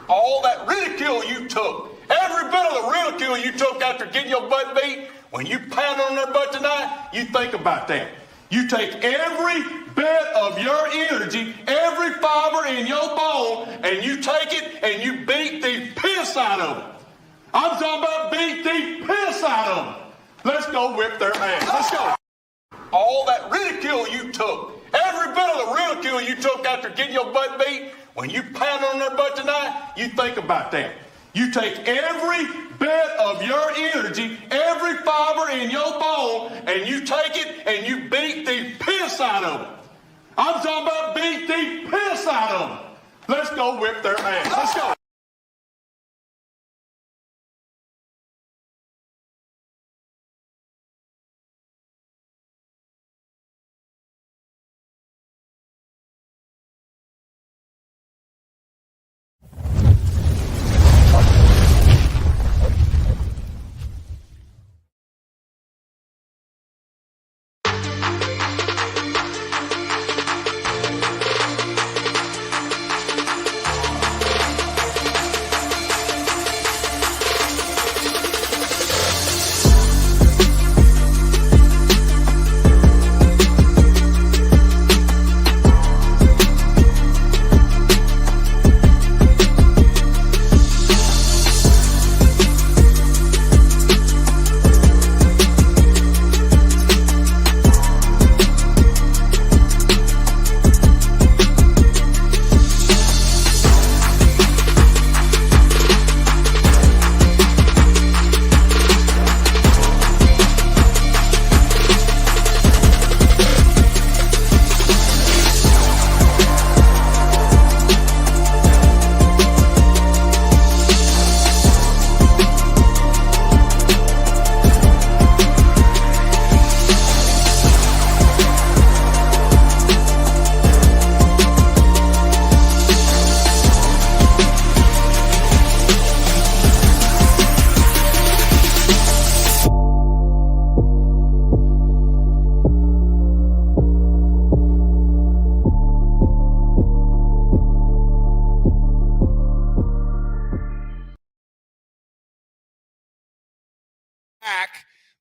All that ridicule you took, every bit of the ridicule you took after getting your butt beat, when you pound on their butt tonight, you think about that. You take every bit of your energy, every fiber in your bone, and you take it and you beat the piss out of them. I'm talking about beat the piss out of them. Let's go whip their ass. Let's go. All that ridicule you took, every bit of the ridicule you took after getting your butt beat, when you pound on their butt tonight, you think about that. You take every bit of your energy, every fiber in your bone, and you take it and you beat the piss out of them. I'm talking about beat the piss out of them. Let's go whip their ass. Let's go.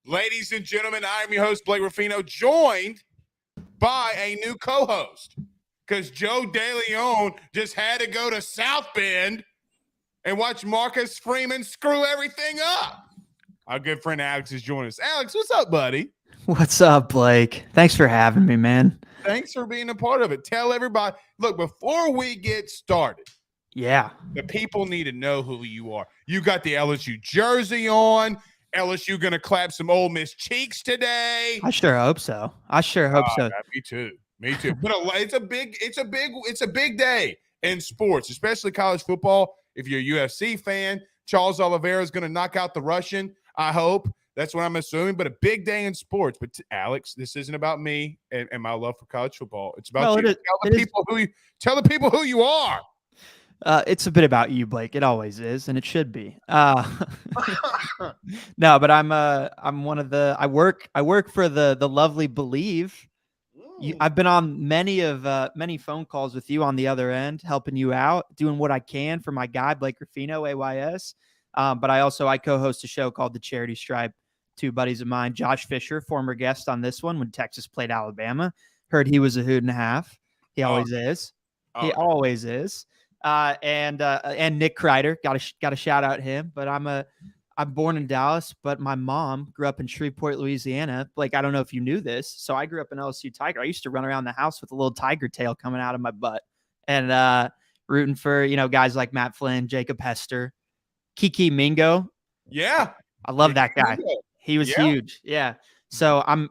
Ladies and gentlemen, I am your host, Blake Ruffino, joined by a new co-host because Joe DeLeon just had to go to South Bend and watch Marcus Freeman screw everything up. Our good friend Alex is joining us. Alex, what's up, buddy? What's up, Blake? Thanks for having me, man. Thanks for being a part of it. Tell everybody, look, before we get started, yeah, the people need to know who you are. You got the LSU jersey on. LSU gonna clap some Ole Miss cheeks today. I sure hope so. So. Me too. But it's a big day in sports, especially college football. If you're a UFC fan, Charles Oliveira is gonna knock out the Russian. I hope that's what I'm assuming. But a big day in sports. But Alex, this isn't about me and my love for college football. It's about you. Tell the people who you are. It's a bit about you, Blake. It always is, and it should be. No, but I'm one of the. I work for the lovely Bleav. I've been on many phone calls with you on the other end, helping you out, doing what I can for my guy Blake Ruffino, AYS. But I co-host a show called The Charity Stripe. Two buddies of mine, Josh Fisher, former guest on this one when Texas played Alabama. Heard he was a hoot and a half. He always is. He always is. And Nick Kreider, got to shout out him. But I'm born in Dallas, but my mom grew up in Shreveport, Louisiana. Like, I don't know if you knew this. So I grew up an LSU Tiger. I used to run around the house with a little tiger tail coming out of my butt and rooting for, guys like Matt Flynn, Jacob Hester, Kiki Mingo. Yeah. I love that guy. He was huge. Yeah. So I'm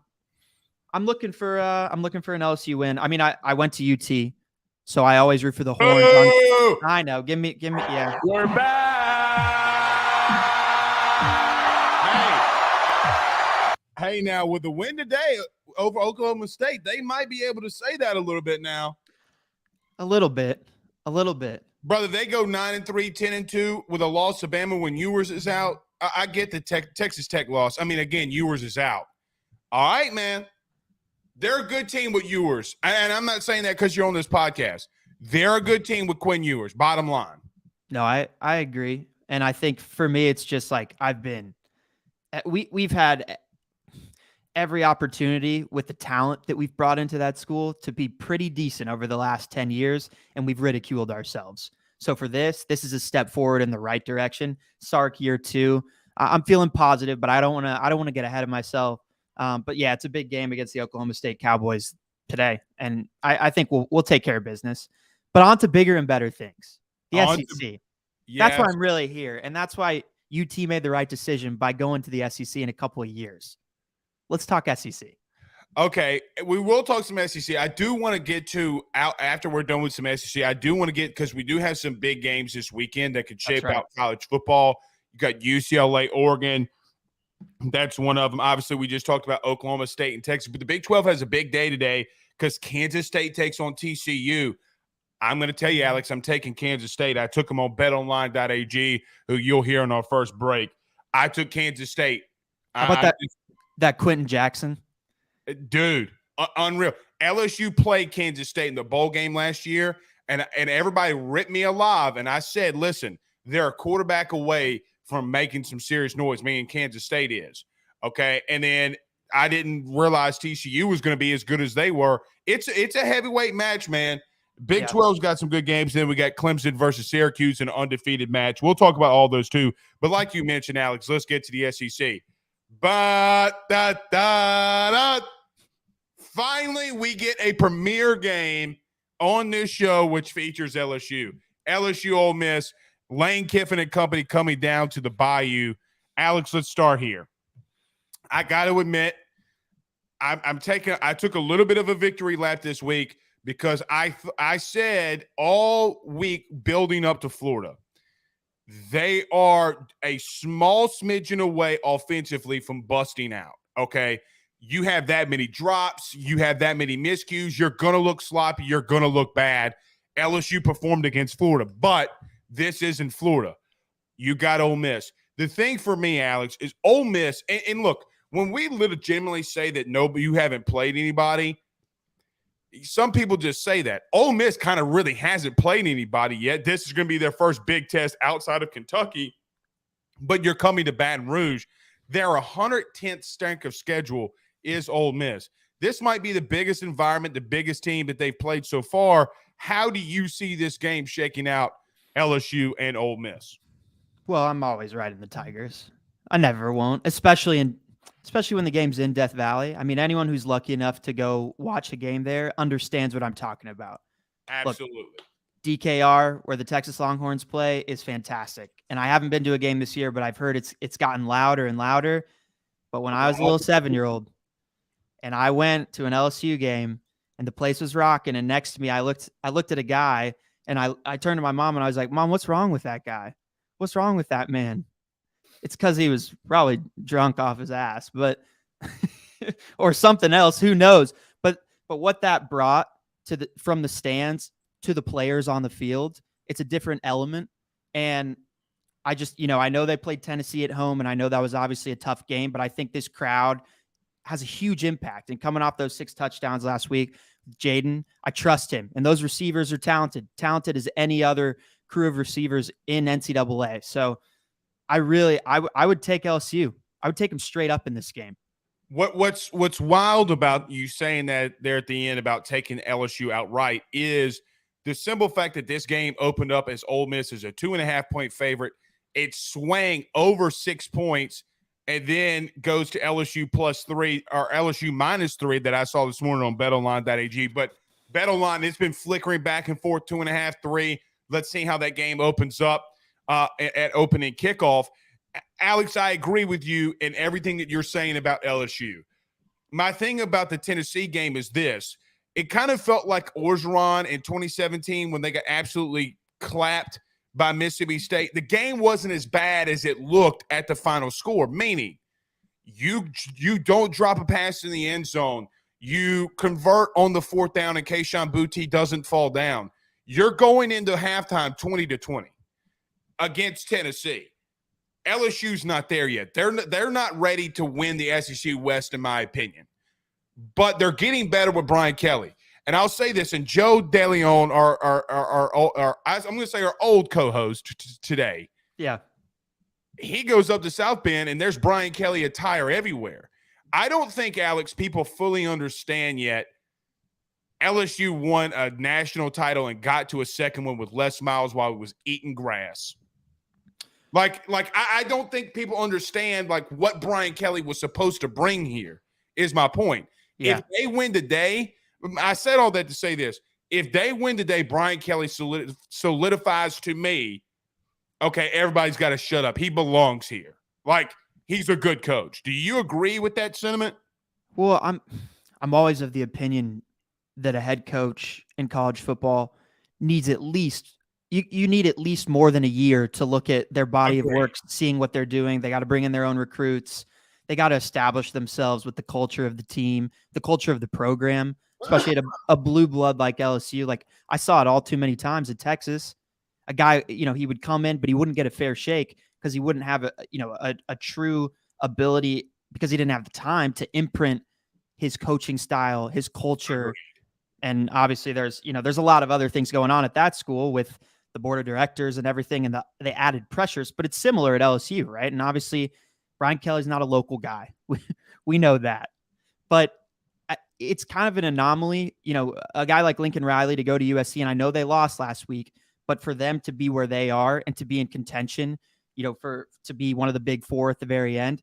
looking for an LSU win. I mean, I went to UT. So I always root for the Horns. I know. Give me. Yeah. We're back. Hey, now with the win today over Oklahoma State, they might be able to say that a little bit now. A little bit. Brother, they go 9-3, 10-2 with a loss to Bama when Ewers is out. I get the Texas Tech loss. I mean, again, Ewers is out. All right, man. They're a good team with Ewers. And I'm not saying that because you're on this podcast. They're a good team with Quinn Ewers, bottom line. No, I agree. And I think for me, it's just like we've had every opportunity with the talent that we've brought into that school to be pretty decent over the last 10 years, and we've ridiculed ourselves. So for this is a step forward in the right direction. Sark year 2. I'm feeling positive, but I don't want to get ahead of myself. But yeah, it's a big game against the Oklahoma State Cowboys today, and I think we'll take care of business. But on to bigger and better things. The SEC. That's why I'm really here, and that's why UT made the right decision by going to the SEC in a couple of years. Let's talk SEC. Okay, we will talk some SEC. I do want to get to after we're done with some SEC. I do want to get, because we do have some big games this weekend that could shape out college football. You got UCLA, Oregon. That's one of them. Obviously, we just talked about Oklahoma State and Texas, but the Big 12 has a big day today because Kansas State takes on TCU. I'm going to tell you, Alex, I'm taking Kansas State. I took them on betonline.ag, who you'll hear in our first break. I took Kansas State. How about that Quentin Jackson? Dude, unreal. LSU played Kansas State in the bowl game last year, and everybody ripped me alive. And I said, listen, they're a quarterback away from making some serious noise, meaning Kansas State is. Okay, and then I didn't realize TCU was going to be as good as they were. It's a heavyweight match, man. Big 12's got some good games. Then we got Clemson versus Syracuse, an undefeated match. We'll talk about all those too. But like you mentioned, Alex, let's get to the SEC. Finally, we get a premier game on this show, which features LSU. LSU Ole Miss, Lane Kiffin and company coming down to the Bayou. Alex, let's start here. I got to admit, I took a little bit of a victory lap this week because I said all week building up to Florida, they are a small smidgen away offensively from busting out, okay? You have that many drops. You have that many miscues. You're going to look sloppy. You're going to look bad. LSU performed against Florida, but this isn't Florida. You got Ole Miss. The thing for me, Alex, is Ole Miss, and look, when we legitimately say that you haven't played anybody, some people just say that. Ole Miss kind of really hasn't played anybody yet. This is going to be their first big test outside of Kentucky, but you're coming to Baton Rouge. Their 110th strength of schedule is Ole Miss. This might be the biggest environment, the biggest team that they've played so far. How do you see this game shaking out, LSU and Ole Miss? Well, I'm always riding the Tigers. I never won't, especially when the game's in Death Valley. I mean, anyone who's lucky enough to go watch a game there understands what I'm talking about. Absolutely. Look, DKR, where the Texas Longhorns play, is fantastic. And I haven't been to a game this year, but I've heard it's gotten louder and louder. But when I was a little 7-year-old and I went to an LSU game and the place was rocking, and next to me I looked at a guy and I turned to my mom and I was like, "Mom, what's wrong with that guy? What's wrong with that man?" It's because he was probably drunk off his ass, but or something else. Who knows? But what that brought from the stands to the players on the field, it's a different element. And I just, I know they played Tennessee at home, and I know that was obviously a tough game, but I think this crowd has a huge impact. And coming off those 6 touchdowns last week, Jaden, I trust him. And those receivers are talented as any other crew of receivers in NCAA. So I would take LSU. I would take them straight up in this game. What's wild about you saying that there at the end about taking LSU outright is the simple fact that this game opened up as Ole Miss is a 2.5-point favorite. It swang over 6 points and then goes to LSU +3 or LSU -3 that I saw this morning on betonline.ag. But BetOnline, it's been flickering back and forth, 2.5, 3. Let's see how that game opens up at opening kickoff. Alex, I agree with you in everything that you're saying about LSU. My thing about the Tennessee game is this. It kind of felt like Orgeron in 2017 when they got absolutely clapped by Mississippi State. The game wasn't as bad as it looked at the final score, meaning you don't drop a pass in the end zone. You convert on the 4th down and Kayshon Boutte doesn't fall down. You're going into halftime 20-20 against Tennessee. LSU's not there yet. They're not ready to win the SEC West, in my opinion. But they're getting better with Brian Kelly. And I'll say this, and Joe DeLeon, I'm going to say our old co-host today. Yeah. He goes up to South Bend, and there's Brian Kelly attire everywhere. I don't think, Alex, people fully understand yet. LSU won a national title and got to a second one with Les Miles while he was eating grass. I don't think people understand what Brian Kelly was supposed to bring here is my point. Yeah. If they win today, I said all that to say this. If they win today, Brian Kelly solidifies to me, okay, everybody's got to shut up. He belongs here. He's a good coach. Do you agree with that sentiment? Well, I'm always of the opinion that a head coach in college football needs at least you need at least more than a year to look at their body of work, seeing what they're doing. They got to bring in their own recruits. They got to establish themselves with the culture of the team, the culture of the program, especially at a blue blood like LSU. I saw it all too many times at Texas. A guy, he would come in, but he wouldn't get a fair shake because he wouldn't have a true ability, because he didn't have the time to imprint his coaching style, his culture. And obviously there's a lot of other things going on at that school with the board of directors and everything and the added pressures, but it's similar at LSU, right? And obviously Brian Kelly's not a local guy. We know that, but it's kind of an anomaly, a guy like Lincoln Riley to go to USC, and I know they lost last week, but for them to be where they are and to be in contention, to be one of the big four at the very end,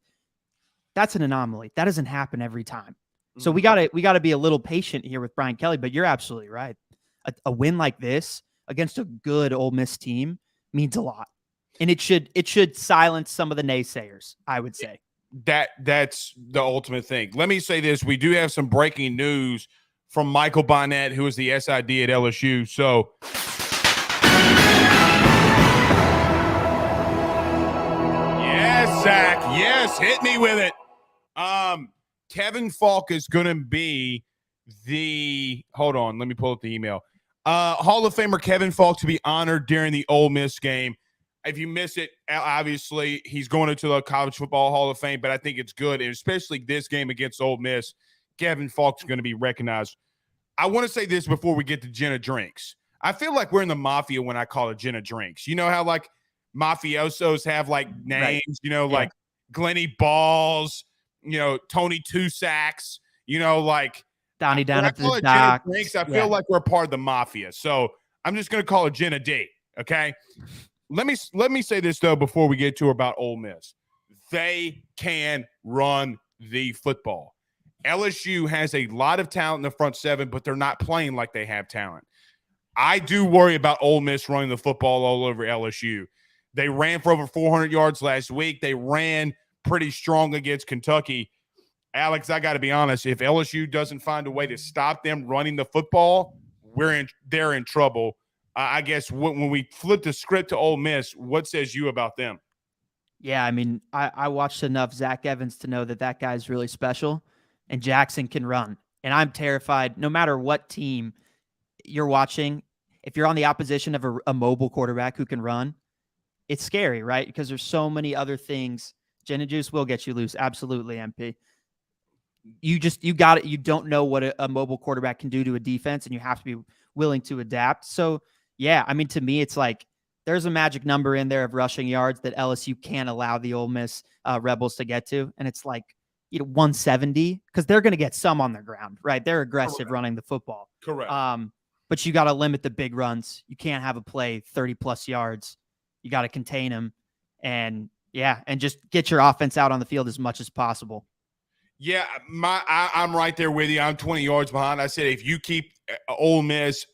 that's an anomaly. That doesn't happen every time. So we got to be a little patient here with Brian Kelly, but you're absolutely right. A win like this against a good Ole Miss team means a lot. And it should silence some of the naysayers, I would say. That's the ultimate thing. Let me say this. We do have some breaking news from Michael Bonnet, who is the SID at LSU. So yes, Zach. Yes, hit me with it. Kevin Falk is going to be hold on, let me pull up the email. Hall of Famer Kevin Falk to be honored during the Ole Miss game. If you miss it, obviously he's going into the College Football Hall of Fame, but I think it's good, and especially this game against Ole Miss, Kevin Falk's going to be recognized. I want to say this before we get to Jenna Drinks. I feel like we're in the mafia when I call it Jenna Drinks. You know how mafiosos have names, right. Glenny Balls, Tony Two Sacks, Donnie down at the dock. I feel like we're part of the mafia. So I'm just going to call it Jenna D. Okay. Let me say this though before we get to about Ole Miss. They can run the football. LSU has a lot of talent in the front seven, but they're not playing like they have talent. I do worry about Ole Miss running the football all over LSU. They ran for over 400 yards last week. They ran pretty strong against Kentucky. Alex, I got to be honest. If LSU doesn't find a way to stop them running the football, they're in trouble. I guess when we flip the script to Ole Miss, what says you about them? Yeah, I mean, I watched enough Zach Evans to know that guy's really special, and Jackson can run. And I'm terrified no matter what team you're watching. If you're on the opposition of a mobile quarterback who can run, it's scary, right? Because there's so many other things. Gin and juice will get you loose. Absolutely, MP. You got it. You don't know what a mobile quarterback can do to a defense, and you have to be willing to adapt. So, yeah, I mean, to me, it's there's a magic number in there of rushing yards that LSU can't allow the Ole Miss Rebels to get to. And it's 170, because they're going to get some on their ground, right? They're aggressive running the football. Correct. But you got to limit the big runs. You can't have a play 30-plus yards. You got to contain them. And just get your offense out on the field as much as possible. Yeah, I'm right there with you. I'm 20 yards behind. I said if you keep Ole Miss,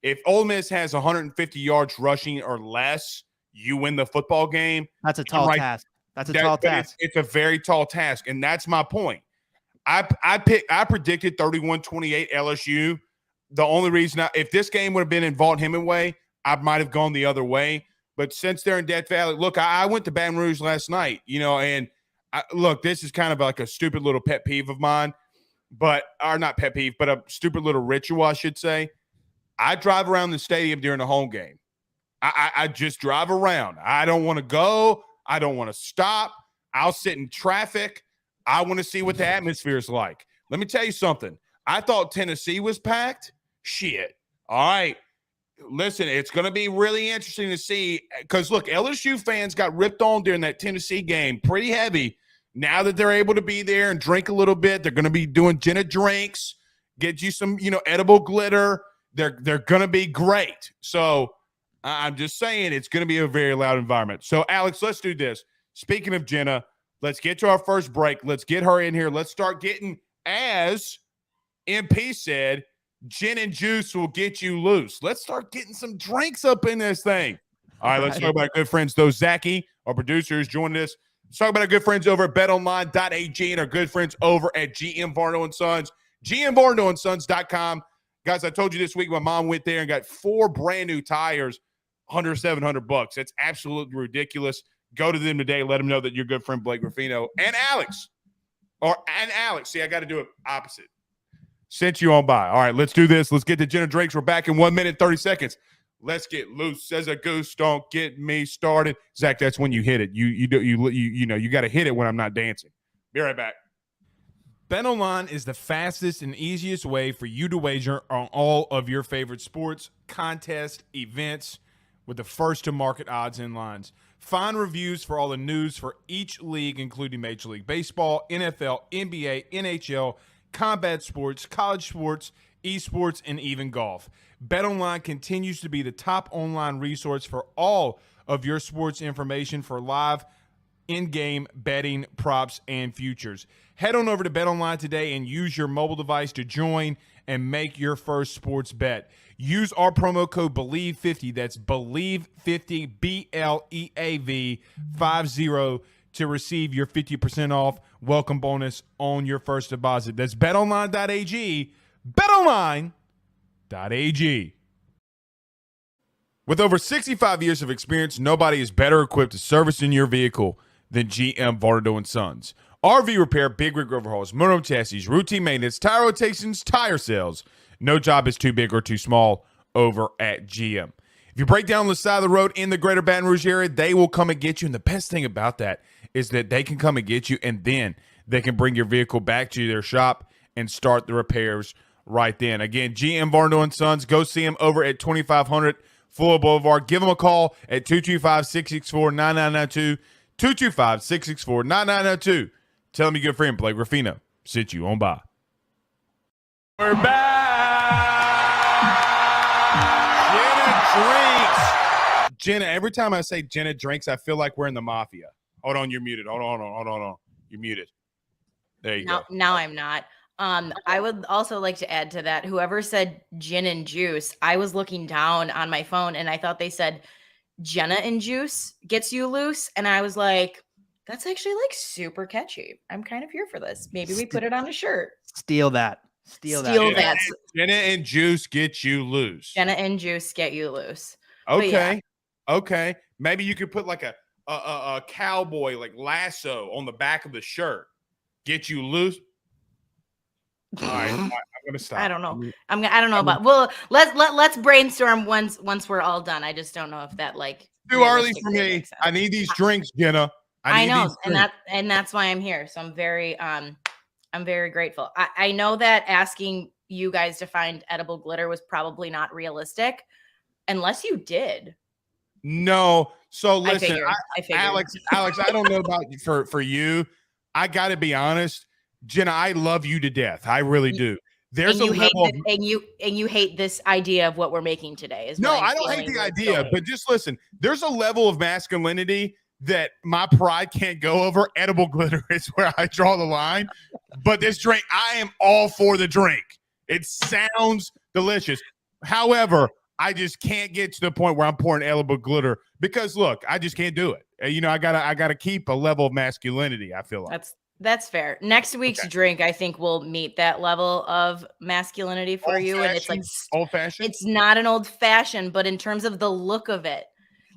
if Ole Miss has 150 yards rushing or less, you win the football game. That's a tall task. Tall task. It's a very tall task, and that's my point. I predicted 31-28 LSU. The only reason if this game would have been in Vaught-Hemingway, I might have gone the other way. But since they're in Death Valley, look, I went to Baton Rouge last night, and look, this is kind of like a stupid little pet peeve of mine, but a stupid little ritual, I should say. I drive around the stadium during the home game. I just drive around. I don't want to go. I don't want to stop. I'll sit in traffic. I want to see what the atmosphere is like. Let me tell you something. I thought Tennessee was packed. Shit. All right. Listen, it's going to be really interesting to see because, look, LSU fans got ripped on during that Tennessee game pretty heavy. Now that they're able to be there and drink a little bit, they're going to be doing Jenna Drinks, get you some, edible glitter. They're going to be great. So I'm just saying it's going to be a very loud environment. So, Alex, let's do this. Speaking of Jenna, let's get to our first break. Let's get her in here. Let's start getting, as MP said, gin and juice will get you loose. Let's start getting some drinks up in this thing. All right, let's talk about our good friends, though. Zachy, our producer, is joining us. Let's talk about our good friends over at betonline.ag and our good friends over at GM Varno & Sons, gmvarnosons.com. Guys, I told you this week my mom went there and got 4 brand new tires, under $700. That's absolutely ridiculous. Go to them today. Let them know that your good friend Blake Ruffino and Alex. See, I got to do it opposite. Sent you on by. All right, let's do this. Let's get to Jenna Drinks. We're back in 1 minute, 30 seconds. Let's get loose as a goose. Don't get me started. Zach, that's when you hit it. You got to hit it when I'm not dancing. Be right back. BetOnline is the fastest and easiest way for you to wager on all of your favorite sports, contests, events with the first-to-market odds and lines. Find reviews for all the news for each league, including Major League Baseball, NFL, NBA, NHL, combat sports, college sports, esports, and even golf. BetOnline continues to be the top online resource for all of your sports information for live in-game betting, props, and futures. Head on over to BetOnline today and use your mobile device to join and make your first sports bet. Use our promo code Bleav50, that's Bleav50, BLEAV 50, to receive your 50% off welcome bonus on your first deposit. That's betonline.ag, betonline.ag. With over 65 years of experience, nobody is better equipped to service in your vehicle than GM Varno & Sons. RV repair, big rig overhauls, motorhome chassis, routine maintenance, tire rotations, tire sales. No job is too big or too small over at GM. If you break down on the side of the road in the greater Baton Rouge area, they will come and get you. And the best thing about that is that they can come and get you, and then they can bring your vehicle back to their shop and start the repairs right then. Again, GM Varno & Sons. Go see them over at 2500 Fuller Boulevard. Give them a call at 225-664-9992, 225-664-9992. Tell them your good friend Blake Ruffino sent you on by. We're back. Jenna Drinks. Jenna, every time I say Jenna Drinks, I feel like we're in the mafia. Hold on, you're muted. Hold on. You're muted. There you go. Now I'm not. I would also like to add to that, whoever said gin and juice, I was looking down on my phone and I thought they said Jenna and juice gets you loose. And I was like, that's actually like super catchy. I'm kind of here for this. Maybe we put it on a shirt. Steal that. Jenna and juice get you loose. Jenna and juice get you loose. Okay. Okay. Maybe you could put like a cowboy like lasso on the back of the shirt. Get you loose. All right, I'm gonna stop. I don't know. I don't know about. Well, let's brainstorm once we're all done. I just don't know if that like too early for me. I need these drinks, Jenna. I know, and that's why I'm here. So I'm very grateful. I know that asking you guys to find edible glitter was probably not realistic, unless you did. No. So listen, I figured. Alex, I don't know about for you. I got to be honest, Jenna. I love you to death. I really do. There's a level and you hate this idea of what we're making today. No, I don't hate the idea, but just listen. There's a level of masculinity that my pride can't go over. Edible glitter is where I draw the line. But this drink, I am all for the drink. It sounds delicious. However, I just can't get to the point where I'm pouring edible glitter because look, I just can't do it. I gotta keep a level of masculinity. I feel like that's fair. Next week's drink, I think, will meet that level of masculinity for you. And it's like old fashioned. It's not an old fashioned, but in terms of the look of it.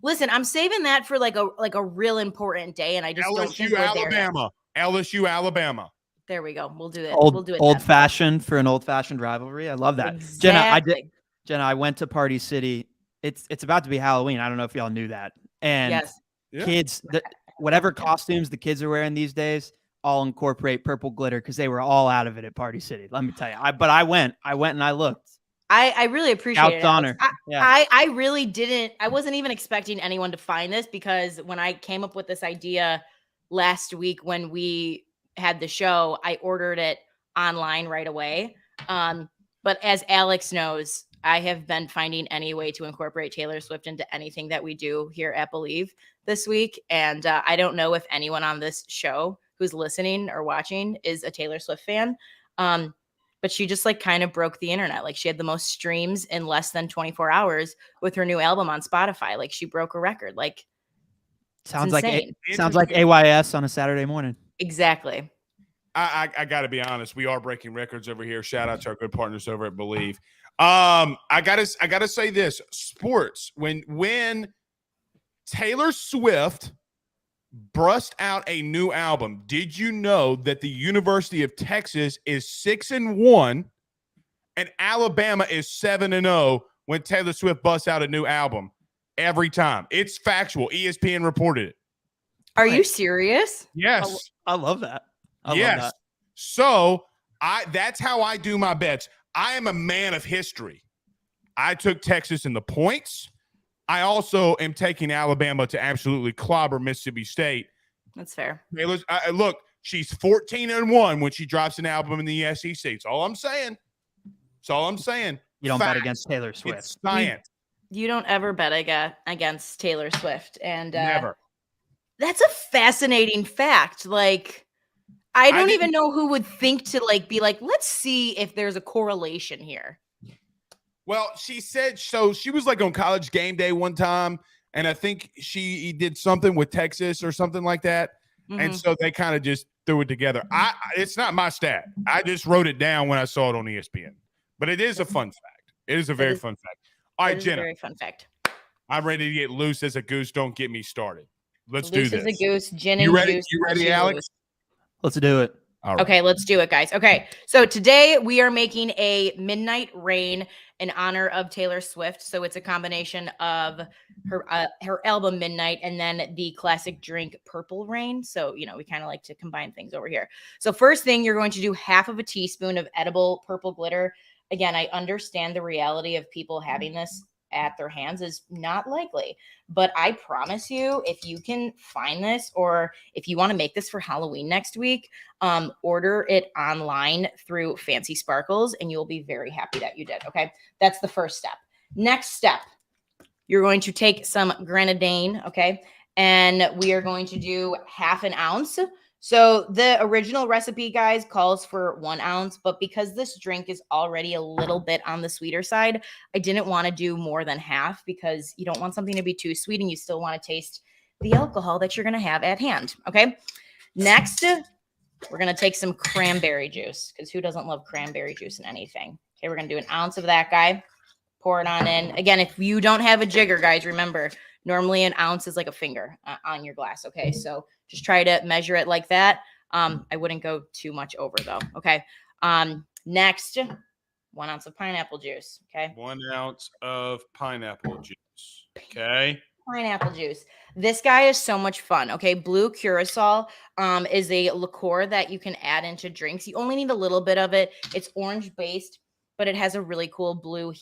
Listen, I'm saving that for like a real important day, and I just don't think we're Alabama. there. LSU, Alabama. There we go. We'll do it. We'll do it. Old fashioned for an old fashioned rivalry. I love that. Exactly. Jenna, I went to Party City. It's about to be Halloween. I don't know if y'all knew that. And yes. Kids, whatever costumes the kids are wearing these days, all incorporate purple glitter because they were all out of it at Party City. Let me tell you. I went and I looked. I really appreciate it. Honor. I really didn't. I wasn't even expecting anyone to find this because when I came up with this idea last week when we had the show, I ordered it online right away. But as Alex knows, I have been finding any way to incorporate Taylor Swift into anything that we do here at Bleav this week. And I don't know if anyone on this show who's listening or watching is a Taylor Swift fan. But she just like kind of broke the internet. Like she had the most streams in less than 24 hours with her new album on Spotify. Like she broke a record. Like sounds like AYS on a Saturday morning. Exactly. I got to be honest. We are breaking records over here. Shout out to our good partners over at Bleav. I gotta say this: sports. When Taylor Swift burst out a new album, did you know that the University of Texas is 6-1 and Alabama is 7-0 when Taylor Swift busts out a new album every time? It's factual. ESPN reported it. Are you serious? Yes. I love that. Yes. Love that. So that's how I do my bets. I am a man of history. I took Texas in the points. I also am taking Alabama to absolutely clobber Mississippi State. That's fair. Taylor's, look, she's 14-1 when she drops an album in the SEC. That's all I'm saying. That's all I'm saying. You don't bet against Taylor Swift. It's science. You don't ever bet against Taylor Swift. And never. That's a fascinating fact. Like, I don't even know who would think to like be like, let's see if there's a correlation here. Well, she said so. She was like on College Game Day one time, and I think she did something with Texas or something like that. Mm-hmm. And so they kind of just threw it together. It's not my stat. I just wrote it down when I saw it on ESPN. But it is a fun fact. It is a very fun fact. All right, Jenna. Very fun fact. I'm ready to get loose as a goose. Don't get me started. Let's do this. Loose as a goose. Gin and you ready? juice. You ready, Alex? Let's do it. All right. Okay, let's do it, guys. Okay, so today we are making a midnight rain in honor of Taylor Swift. So it's a combination of her album Midnight and then the classic drink Purple Rain. So, you know, we kind of like to combine things over here. So first thing, you're going to do half of a teaspoon of edible purple glitter. Again, I understand the reality of people having this at their hands is not likely, but I promise you, if you can find this, or if you want to make this for Halloween next week, order it online through Fancy Sparkles and you'll be very happy that you did. Okay. That's the first step. Next step, you're going to take some grenadine. Okay. And we are going to do half an ounce. So the original recipe, guys, calls for 1 ounce, but because this drink is already a little bit on the sweeter side, I didn't want to do more than half because you don't want something to be too sweet and you still want to taste the alcohol that you're going to have at hand. Okay. Next, we're going to take some cranberry juice because who doesn't love cranberry juice in anything? Okay. We're going to do 1 ounce of that, guy. Pour it on in. Again, if you don't have a jigger, guys, remember, normally 1 ounce is like a finger on your glass. Okay. So just try to measure it like that. I wouldn't go too much over though. Okay. Next, 1 ounce of pineapple juice. Okay. 1 ounce of pineapple juice. Okay. Pineapple juice. This guy is so much fun. Okay. Blue Curacao is a liqueur that you can add into drinks. You only need a little bit of it. It's orange based, but it has a really cool blue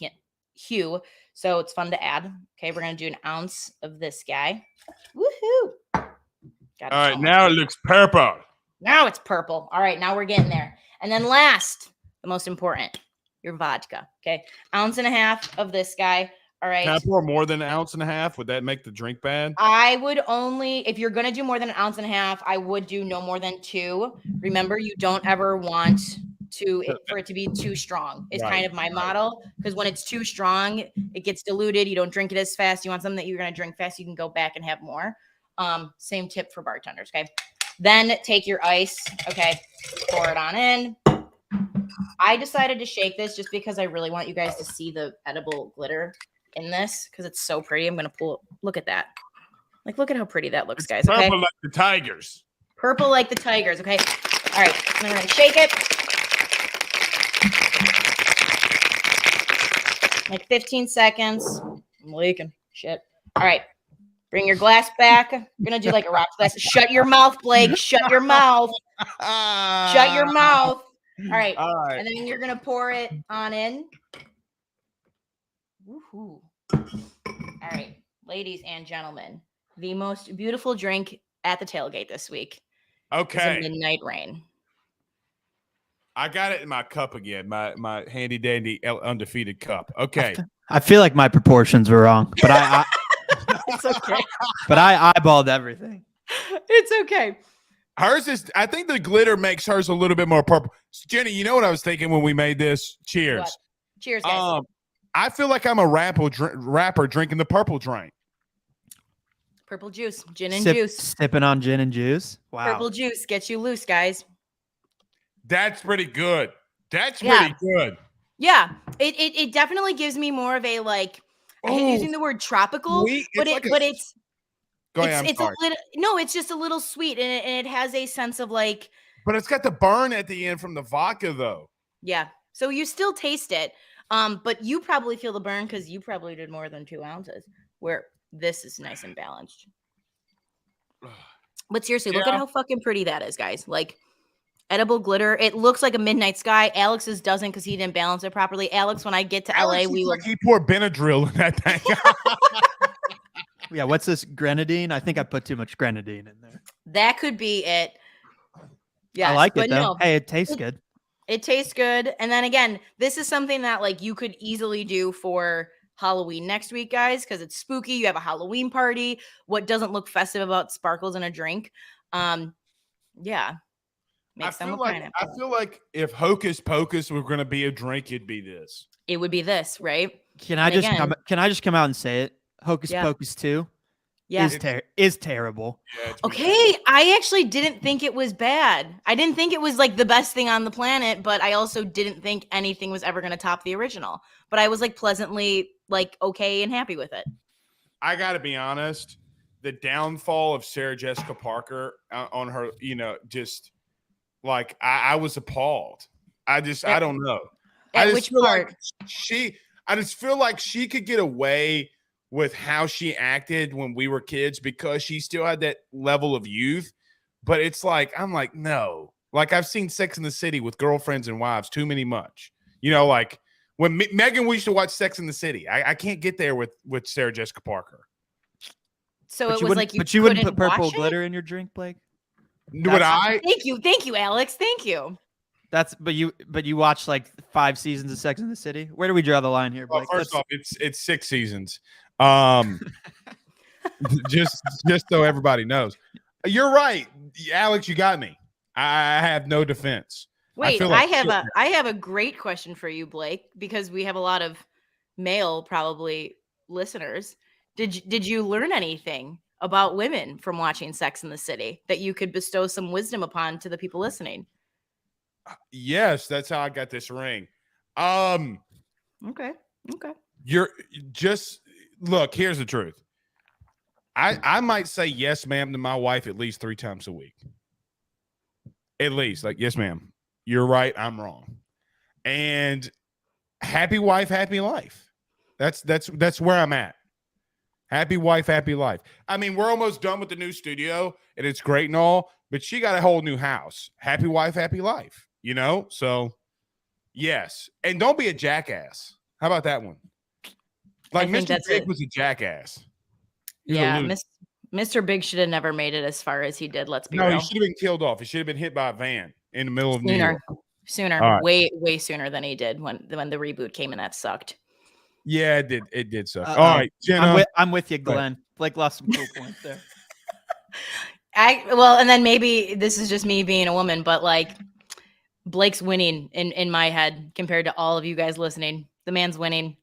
hue. So it's fun to add. Okay. We're going to do 1 ounce of this guy. Woohoo. All right, now it looks purple. Now it's purple. All right, now we're getting there. And then last, the most important, your vodka. Okay, 1.5 ounces of this guy. All right. Can I pour more than 1.5 ounces? Would that make the drink bad? I would only, if you're going to do more than 1.5 ounces, I would do no more than 2. Remember, you don't ever want for it to be too strong. It's kind of my model, because when it's too strong, it gets diluted. You don't drink it as fast. You want something that you're going to drink fast. You can go back and have more. Same tip for bartenders. Okay. Then take your ice. Okay. Pour it on in. I decided to shake this just because I really want you guys to see the edible glitter in this because it's so pretty. I'm going to look at that. Like, look at how pretty that looks, guys. Okay. Purple like the tigers. Purple like the tigers. Okay. All right. And then we're going to shake it. Like 15 seconds. I'm leaking. Shit. All right. Bring your glass back. You're going to do like a rock glass. Shut your mouth, Blake. Shut your mouth. Shut your mouth. All right. All right. And then you're going to pour it on in. Woohoo. All right. Ladies and gentlemen, the most beautiful drink at the tailgate this week is a Okay. Midnight Rain. I got it in my cup again, my handy dandy undefeated cup. Okay. I feel like my proportions were wrong, but I It's okay. but I eyeballed everything. It's okay. Hers is, I think the glitter makes hers a little bit more purple. Jenny, you know what I was thinking when we made this? Cheers. What? Cheers, guys. I feel like I'm a rapper drinking the purple drink. Purple juice, gin and juice. Sipping on gin and juice. Wow. Purple juice gets you loose, guys. That's pretty good. That's pretty good. Yeah, it definitely gives me more of a like. I hate using the word tropical, Sweet. but it's Go ahead. it's a little no, it's just a little sweet, and it has a sense of like. But it's got the burn at the end from the vodka, though. Yeah, so you still taste it, but you probably feel the burn because you probably did more than 2 ounces. Where this is nice and balanced. But seriously, look at how fucking pretty that is, guys. Like. Edible glitter. It looks like a midnight sky. Alex's doesn't because he didn't balance it properly. Alex, when I get to LA, we will. Like he poured Benadryl in that thing. Yeah, what's this grenadine? I think I put too much grenadine in there. That could be it. Yeah, I like it though. No, Hey, it tastes good. It tastes good. And then again, this is something that like you could easily do for Halloween next week, guys, because it's spooky. You have a Halloween party. What doesn't look festive about sparkles in a drink? Yeah. I feel like if Hocus Pocus were going to be a drink, it'd be this. It would be this, right? Can I just come out and say it? Hocus Pocus 2 is terrible. Yeah, okay, I actually didn't think it was bad. I didn't think it was like the best thing on the planet, but I also didn't think anything was ever going to top the original. But I was like pleasantly like okay and happy with it. I got to be honest, the downfall of Sarah Jessica Parker on her, just like I was appalled. I don't know. At which part? I just feel like she could get away with how she acted when we were kids because she still had that level of youth. But it's like, I'm like, no. Like I've seen Sex in the City with girlfriends and wives too many much. Like when Megan, we used to watch Sex in the City. I can't get there with Sarah Jessica Parker. So but it was like but you wouldn't put purple glitter in your drink, Blake? Would I? Thank you, Alex. Thank you. But you watched like 5 seasons of Sex in the City. Where do we draw the line here, Blake? Well, first off, it's 6 seasons. Just so everybody knows. You're right, Alex. You got me. I have no defense. Wait, I have a great question for you, Blake, because we have a lot of male probably listeners. Did you learn anything about women from watching Sex in the City that you could bestow some wisdom upon to the people listening? Yes, that's how I got this ring. Okay. You're just look, here's the truth. I might say yes, ma'am, to my wife at least 3 times a week. At least, like, yes, ma'am. You're right, I'm wrong. And happy wife, happy life. That's where I'm at. Happy wife, happy life. I mean, we're almost done with the new studio, and it's great and all, but she got a whole new house. Happy wife, happy life. So yes. And don't be a jackass. How about that one? Like Mr. Big was a jackass. Yeah, Mr. Big should have never made it as far as he did. Let's be real. No, he should have been killed off. He should have been hit by a van in the middle of New York. Sooner, right. way sooner than he did when the reboot came, and that sucked. Yeah, it did. It did suck. All right, Jenna. I'm with you, Glenn. Blake lost some cool points there. And then maybe this is just me being a woman, but like Blake's winning in my head compared to all of you guys listening. The man's winning.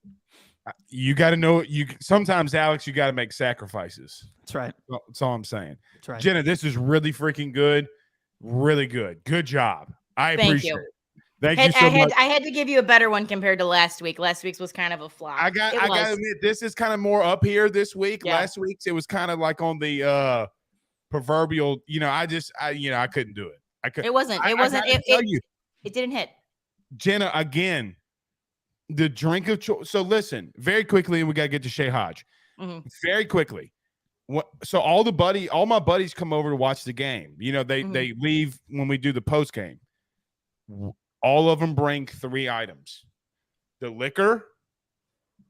You got to know sometimes, Alex, you got to make sacrifices. That's right. That's all I'm saying. That's right. Jenna, this is really freaking good. Really good. Good job. I appreciate it. Thank you so much. I had to give you a better one compared to last week. Last week's was kind of a flop. I got to admit, this is kind of more up here this week. Yeah. Last week's it was kind of like on the proverbial. I couldn't do it. I couldn't. It wasn't. It didn't hit. Jenna, again, the drink of choice. So listen, very quickly, and we got to get to Shay Hodge. Mm-hmm. Very quickly, So all my buddies come over to watch the game. You know, they leave when we do the post game. All of them bring 3 items: the liquor,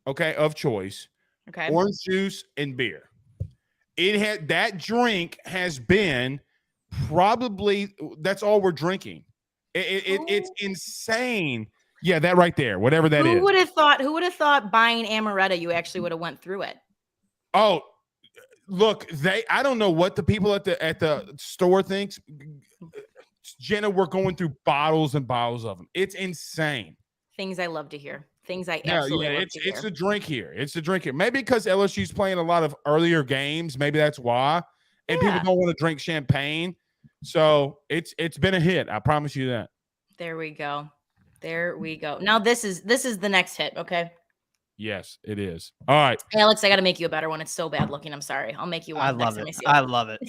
of choice, orange juice, and beer. That drink has been probably that's all we're drinking. It's insane. Yeah, that right there, whatever that is. Who would have thought buying amaretto, you actually would have went through it? Oh, look, I don't know what the people at the store thinks. Jenna, we're going through bottles and bottles of them. It's insane. Things I love to hear. Things I absolutely love to hear. It's a drink here. It's a drink here. Maybe because LSU's playing a lot of earlier games. Maybe that's why. And people don't want to drink champagne. So it's been a hit. I promise you that. There we go. Now this is the next hit, okay? Yes, it is. All right. Alex, I got to make you a better one. It's so bad looking. I'm sorry. I'll make you one. I love it. I love it.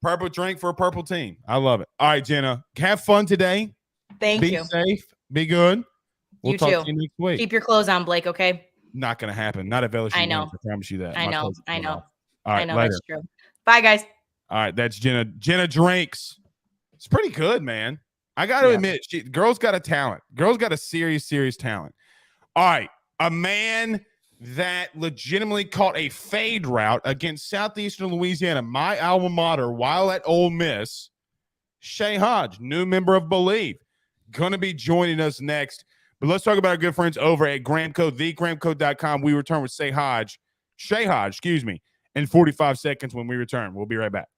Purple drink for a purple team. I love it. All right, Jenna. Have fun today. Thank you. Be safe. Be good. We'll talk too. to you next week. Keep your clothes on, Blake, okay? Not going to happen. Not if LSU I know. wins, I promise you that. I know. All right, I know later. that's true. Bye, guys. All right, that's Jenna. Jenna Drinks. It's pretty good, man. I got to admit, girl's got a talent. Girl's got a serious talent. All right, a man that legitimately caught a fade route against Southeastern Louisiana, my alma mater, while at Ole Miss. Shay Hodge, new member of Bleav, going to be joining us next. But let's talk about our good friends over at Gramco, thegramco.com. We return with Shay Hodge, in 45 seconds when we return. We'll be right back.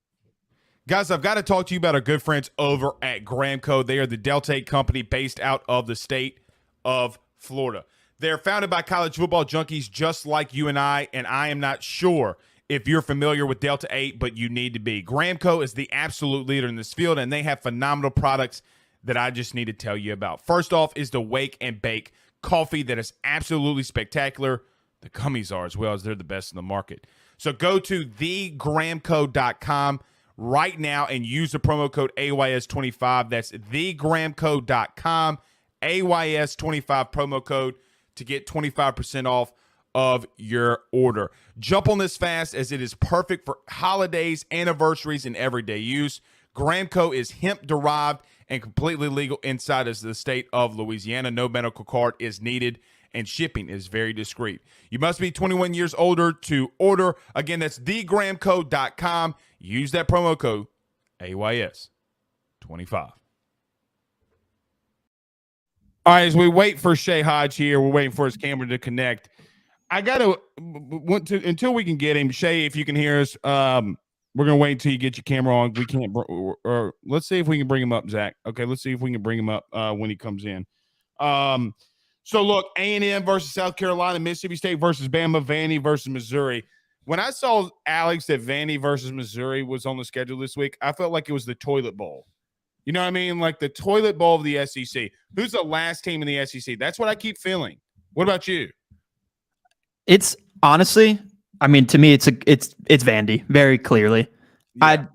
Guys, I've got to talk to you about our good friends over at Gramco. They are the Delta 8 company based out of the state of Florida. They're founded by college football junkies just like you and I am not sure if you're familiar with Delta 8, but you need to be. Gramco is the absolute leader in this field, and they have phenomenal products that I just need to tell you about. First off is the Wake and Bake coffee that is absolutely spectacular. The gummies are as well, as they're the best in the market. So go to thegramco.com right now and use the promo code AYS25. That's thegramco.com, AYS25 promo code to get 25% off of your order. Jump on this fast as it is perfect for holidays, anniversaries, and everyday use. Gramco is hemp-derived and completely legal inside of the state of Louisiana. No medical card is needed, and shipping is very discreet. You must be 21 years older to order. Again, that's thegramco.com. Use that promo code AYS25. All right, as we wait for Shay Hodge here, we're waiting for his camera to connect. I got to until we can get him. Shay, if you can hear us, we're going to wait until you get your camera on. We can't, or let's see if we can bring him up, Zach. Okay, let's see if we can bring him up when he comes in. So look, A&M versus South Carolina, Mississippi State versus Bama, Vandy versus Missouri. When I saw, Alex, that Vandy versus Missouri was on the schedule this week, I felt like it was the toilet bowl. You know what I mean? Like the toilet bowl of the SEC. Who's the last team in the SEC? That's what I keep feeling. What about you? It's honestly, I mean, to me, it's Vandy very clearly. Yeah.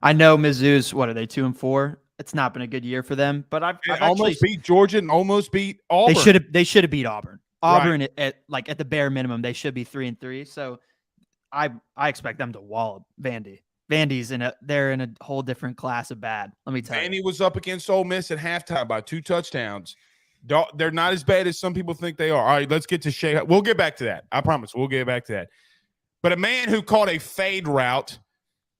I know Mizzou's, what are they, 2-4? It's not been a good year for them, but I've almost beat Georgia and almost beat Auburn. They should have beat Auburn. Auburn at the bare minimum, they should be 3-3. So I expect them to wallop Vandy. Vandy's they're in a whole different class of bad. Let me tell you. Vandy was up against Ole Miss at halftime by 2 touchdowns. They're not as bad as some people think they are. All right, let's get to Shay. We'll get back to that. I promise. We'll get back to that. But a man who caught a fade route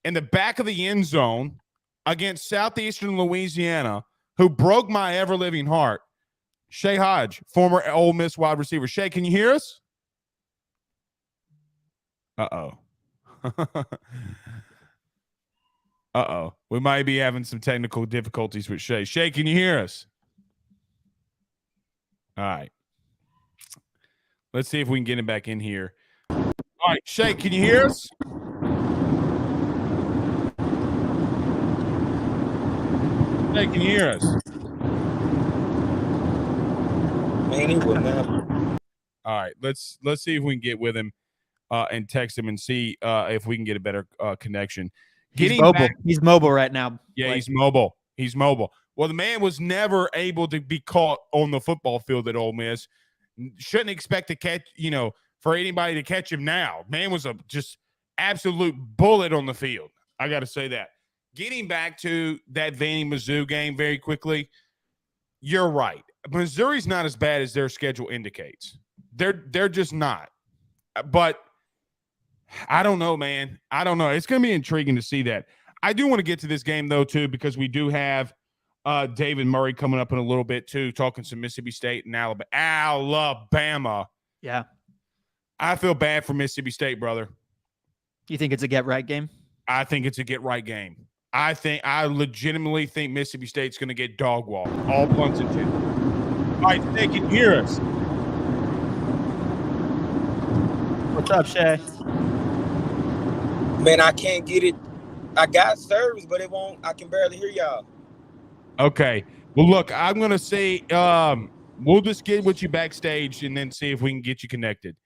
in the back of the end zone against Southeastern Louisiana, who broke my ever-living heart, Shay Hodge, former Ole Miss wide receiver. Shay, can you hear us? Uh-oh. Uh-oh. We might be having some technical difficulties with Shay. Shay, can you hear us? All right. Let's see if we can get him back in here. All right, Shay, can you hear us? Shay, can you hear us? All right, let's see if we can get with him and text him and see if we can get a better connection. He's mobile. He's mobile right now. Yeah, he's mobile. He's mobile. Well, the man was never able to be caught on the football field at Ole Miss. Shouldn't expect to catch, for anybody to catch him now. Man was just absolute bullet on the field. I got to say that. Getting back to that Vandy-Mizzou game very quickly, you're right. Missouri's not as bad as their schedule indicates. They're just not. But I don't know, man. I don't know. It's going to be intriguing to see that. I do want to get to this game, though, too, because we do have David Murray coming up in a little bit, too, talking some Mississippi State and Alabama. Yeah. I feel bad for Mississippi State, brother. You think it's a get-right game? I think it's a get-right game. I legitimately think Mississippi State's going to get dog-walled. All puns intended. All right, they can hear us. What's up, Shay? Man, I can't get it. I got service, but it won't. I can barely hear y'all. Okay. Well, look, I'm going to say we'll just get with you backstage and then see if we can get you connected.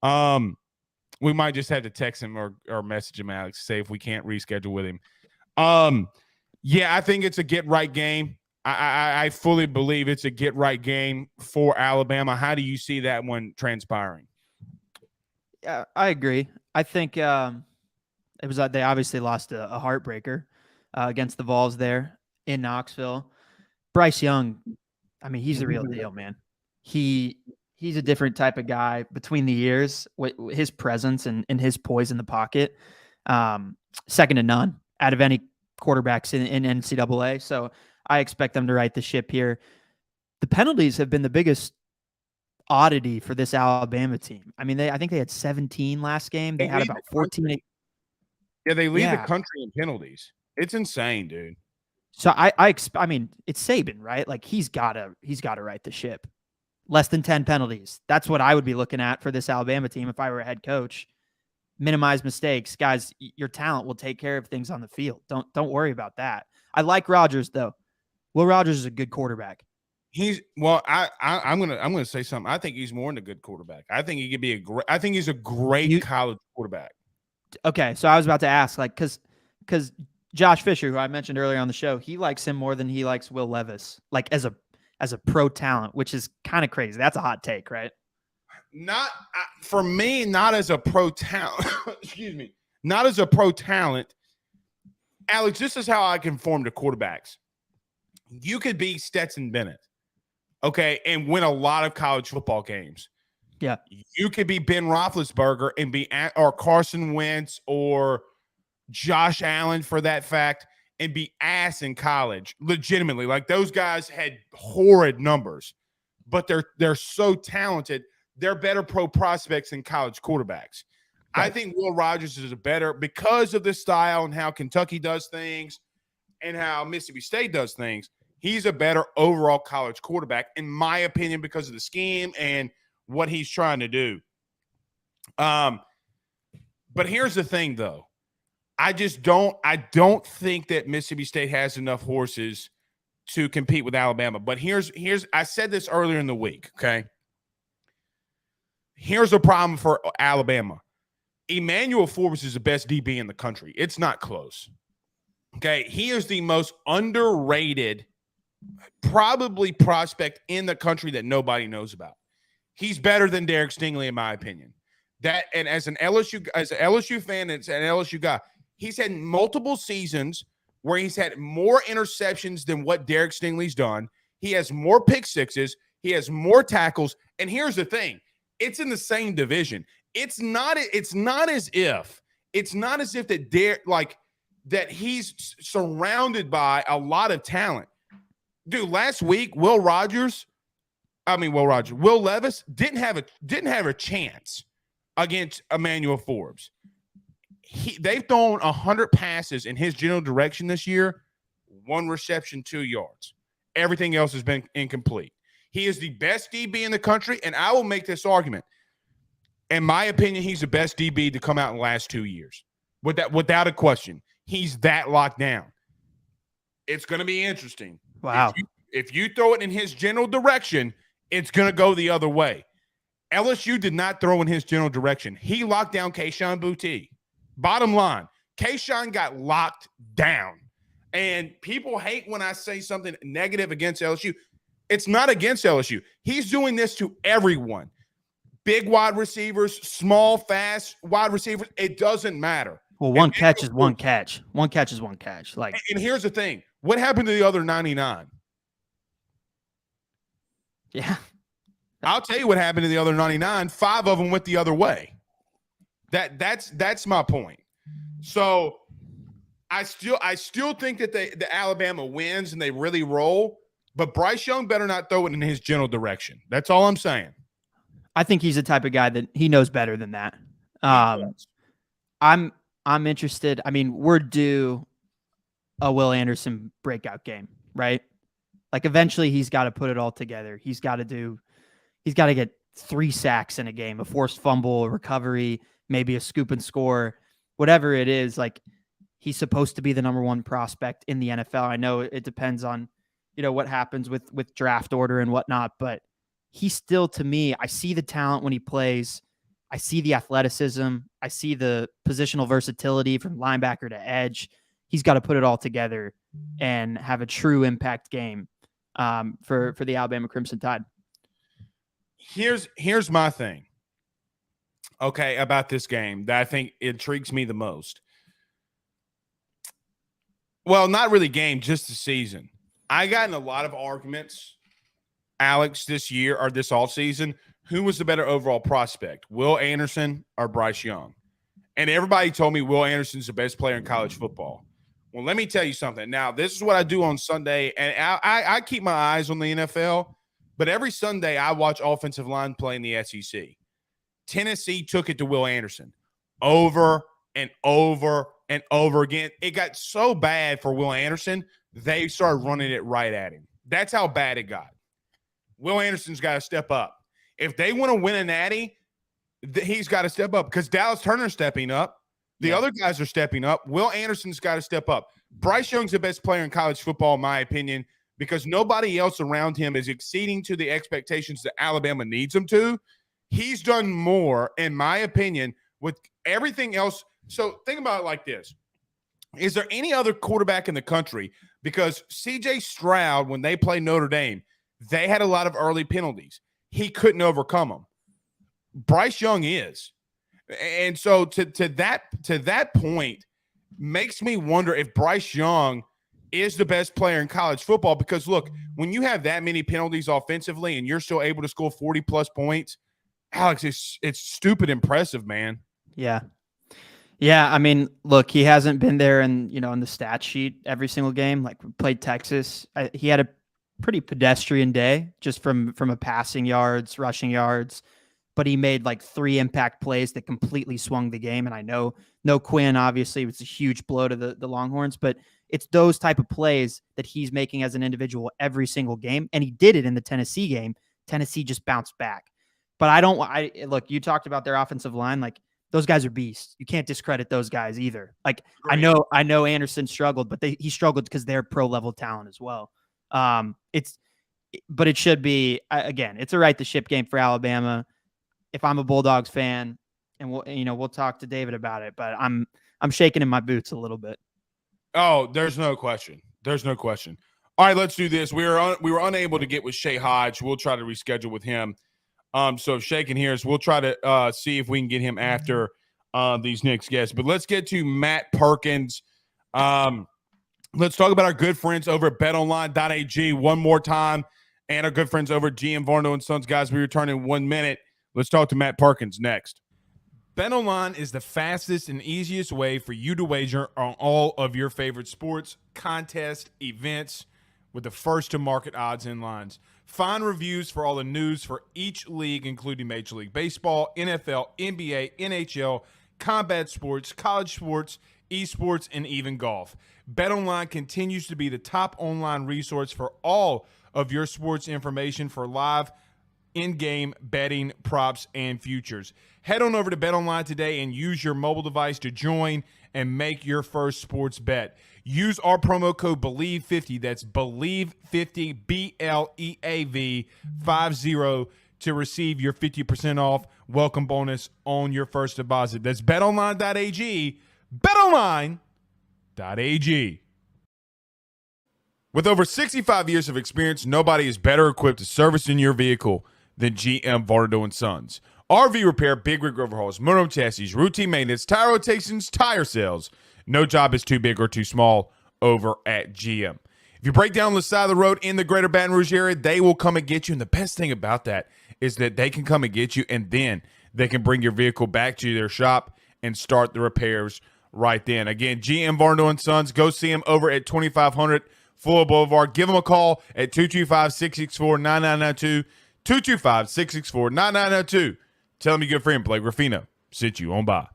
We might just have to text him or message him, Alex, say if we can't reschedule with him. Yeah, I think it's a get-right game. I fully believe it's a get-right game for Alabama. How do you see that one transpiring? Yeah, I agree. I think it was they obviously lost a heartbreaker against the Vols there in Knoxville. Bryce Young, I mean, he's the real deal, man. He's a different type of guy between the years with his presence and his poise in the pocket. Second to none out of any quarterbacks in NCAA. So I expect them to right the ship here. The penalties have been the biggest oddity for this Alabama team. I mean, I think they had 17 last game. They had about 14. Yeah, they lead the country in penalties. It's insane, dude. So I mean, it's Saban, right? Like he's got to right the ship. Less than 10 penalties. That's what I would be looking at for this Alabama team if I were a head coach. Minimize mistakes. Guys, your talent will take care of things on the field. Don't worry about that. I like Rodgers though. Will Rodgers is a good quarterback. I'm gonna say something. I think he's more than a good quarterback. I think he could be I think he's a great college quarterback. Okay, so I was about to ask, like, because Josh Fisher, who I mentioned earlier on the show, he likes him more than he likes Will Levis, like as a pro talent, which is kind of crazy. That's a hot take, right? Not for me, not as a pro talent. Excuse me, not as a pro talent. Alex, this is how I can form the quarterbacks. You could be Stetson Bennett, okay, and win a lot of college football games. Yeah, you could be Ben Roethlisberger and or Carson Wentz or Josh Allen for that fact and be ass in college. Legitimately, like those guys had horrid numbers, but they're so talented. They're better pro prospects than college quarterbacks. Right. I think Will Rodgers is a better because of the style and how Kentucky does things and how Mississippi State does things. He's a better overall college quarterback, in my opinion, because of the scheme and what he's trying to do. But here's the thing, though. I don't think that Mississippi State has enough horses to compete with Alabama. But here's I said this earlier in the week, okay? Here's a problem for Alabama. Emmanuel Forbes is the best DB in the country. It's not close. Okay, he is the most underrated, probably prospect in the country that nobody knows about. He's better than Derek Stingley, in my opinion. And as an LSU fan, and an LSU guy, he's had multiple seasons where he's had more interceptions than what Derek Stingley's done. He has more pick sixes. He has more tackles. And here's the thing: it's in the same division. It's not as if that he's surrounded by a lot of talent. Dude, last week, Will Levis didn't have a chance against Emmanuel Forbes. They've thrown 100 passes in his general direction this year, 1 reception, 2 yards. Everything else has been incomplete. He is the best DB in the country, and I will make this argument. In my opinion, he's the best DB to come out in the last 2 years. Without a question. He's that locked down. It's going to be interesting. Wow. If you throw it in his general direction, it's going to go the other way. LSU did not throw in his general direction. He locked down Kayshon Boutte. Bottom line, Kayshon got locked down. And people hate when I say something negative against LSU. It's not against LSU. He's doing this to everyone. big wide receivers, small, fast wide receivers. It doesn't matter. Well, one catch is one catch. One catch is one catch. Like, and here's the thing: what happened to the other 99? yeah, I'll tell you what happened to the other 99. 5 of them went the other way. That's my point. So I still think that the Alabama wins and they really roll, but Bryce Young better not throw it in his general direction. That's all I'm saying. I think he's the type of guy that he knows better than that. I'm interested. I mean, we're due a Will Anderson breakout game, right? Like eventually he's got to put it all together. He's got to get 3 sacks in a game, a forced fumble, a recovery, maybe a scoop and score, whatever it is. Like, he's supposed to be the number 1 prospect in the NFL. I know it depends on, what happens with draft order and whatnot, but he's still, to me, I see the talent when he plays. I see the athleticism. I see the positional versatility from linebacker to edge. He's got to put it all together and have a true impact game for the Alabama Crimson Tide. Here's my thing, okay, about this game that I think intrigues me the most. Well, not really game, just the season. I got in a lot of arguments, Alex, this year or this offseason. Who was the better overall prospect, Will Anderson or Bryce Young? And everybody told me Will Anderson's the best player in college football. Well, let me tell you something. Now, this is what I do on Sunday, and I keep my eyes on the NFL, but every Sunday I watch offensive line play in the SEC. Tennessee took it to Will Anderson over and over and over again. It got so bad for Will Anderson, they started running it right at him. That's how bad it got. Will Anderson's got to step up. If they want to win a natty, he's got to step up because Dallas Turner's stepping up. The other guys are stepping up. Will Anderson's got to step up. Bryce Young's the best player in college football, in my opinion, because nobody else around him is exceeding to the expectations that Alabama needs him to. He's done more, in my opinion, with everything else. So think about it like this. Is there any other quarterback in the country? Because C.J. Stroud, when they played Notre Dame, they had a lot of early penalties. He couldn't overcome them. Bryce Young is. And so to that point makes me wonder if Bryce Young is the best player in college football, because look, when you have that many penalties offensively and you're still able to score 40+ points, Alex, it's stupid impressive, man. Yeah. Yeah, I mean, look, he hasn't been there in the stat sheet every single game. Like, we played Texas. He had a pretty pedestrian day just from a passing yards, rushing yards, but he made like 3 impact plays that completely swung the game. And I know no Quinn, obviously, it's a huge blow to the Longhorns, but it's those type of plays that he's making as an individual every single game. And he did it in the Tennessee game. Tennessee just bounced back. But look, you talked about their offensive line. Like, those guys are beasts. You can't discredit those guys either. Like, great. I know Anderson struggled, but he struggled because they're pro level talent as well. But it should be, again, it's a right to ship game for Alabama. If I'm a Bulldogs fan, and we'll talk to David about it, but I'm shaking in my boots a little bit. Oh, there's no question. There's no question. All right, let's do this. We were unable to get with Shay Hodge. We'll try to reschedule with him. So if Shay can hear us, we'll try to see if we can get him after these next guests. But let's get to Matt Perkins. Let's talk about our good friends over at betonline.ag one more time, and our good friends over at GM Varno & Sons. Guys, we return in 1 minute. Let's talk to Matt Perkins next. BetOnline is the fastest and easiest way for you to wager on all of your favorite sports, contests, events, with the first-to-market odds and lines. Find reviews for all the news for each league, including Major League Baseball, NFL, NBA, NHL, combat sports, college sports, esports, and even golf. BetOnline continues to be the top online resource for all of your sports information for live in-game betting, props, and futures. Head on over to BetOnline today and use your mobile device to join and make your first sports bet. Use our promo code Bleav50, that's Bleav50, BLEAV 50, to receive your 50% off welcome bonus on your first deposit. That's betonline.ag, betonline.ag. With over 65 years of experience, nobody is better equipped to service in your vehicle than GM Vardo and Sons. RV repair, big rig overhauls, motorhome chassis, routine maintenance, tire rotations, tire sales. No job is too big or too small over at GM. If you break down the side of the road in the greater Baton Rouge area, they will come and get you. And the best thing about that is that they can come and get you, and then they can bring your vehicle back to their shop and start the repairs right then. Again, GM Varno and Sons, go see them over at 2500 Fuller Boulevard. Give them a call at 225-664-9992, 225-664-9992. Tell them your good friend Blake Ruffino sent you on by.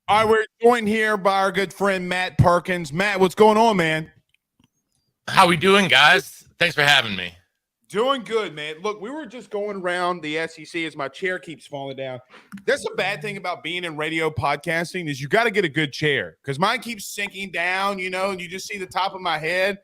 All right, we're joined here by our good friend Matt Perkins. Matt, what's going on, man? How we doing, guys? Thanks for having me. Doing good, man. Look, we were just going around the SEC as my chair keeps falling down. That's a bad thing about being in radio podcasting is you got to get a good chair because mine keeps sinking down, and you just see the top of my head.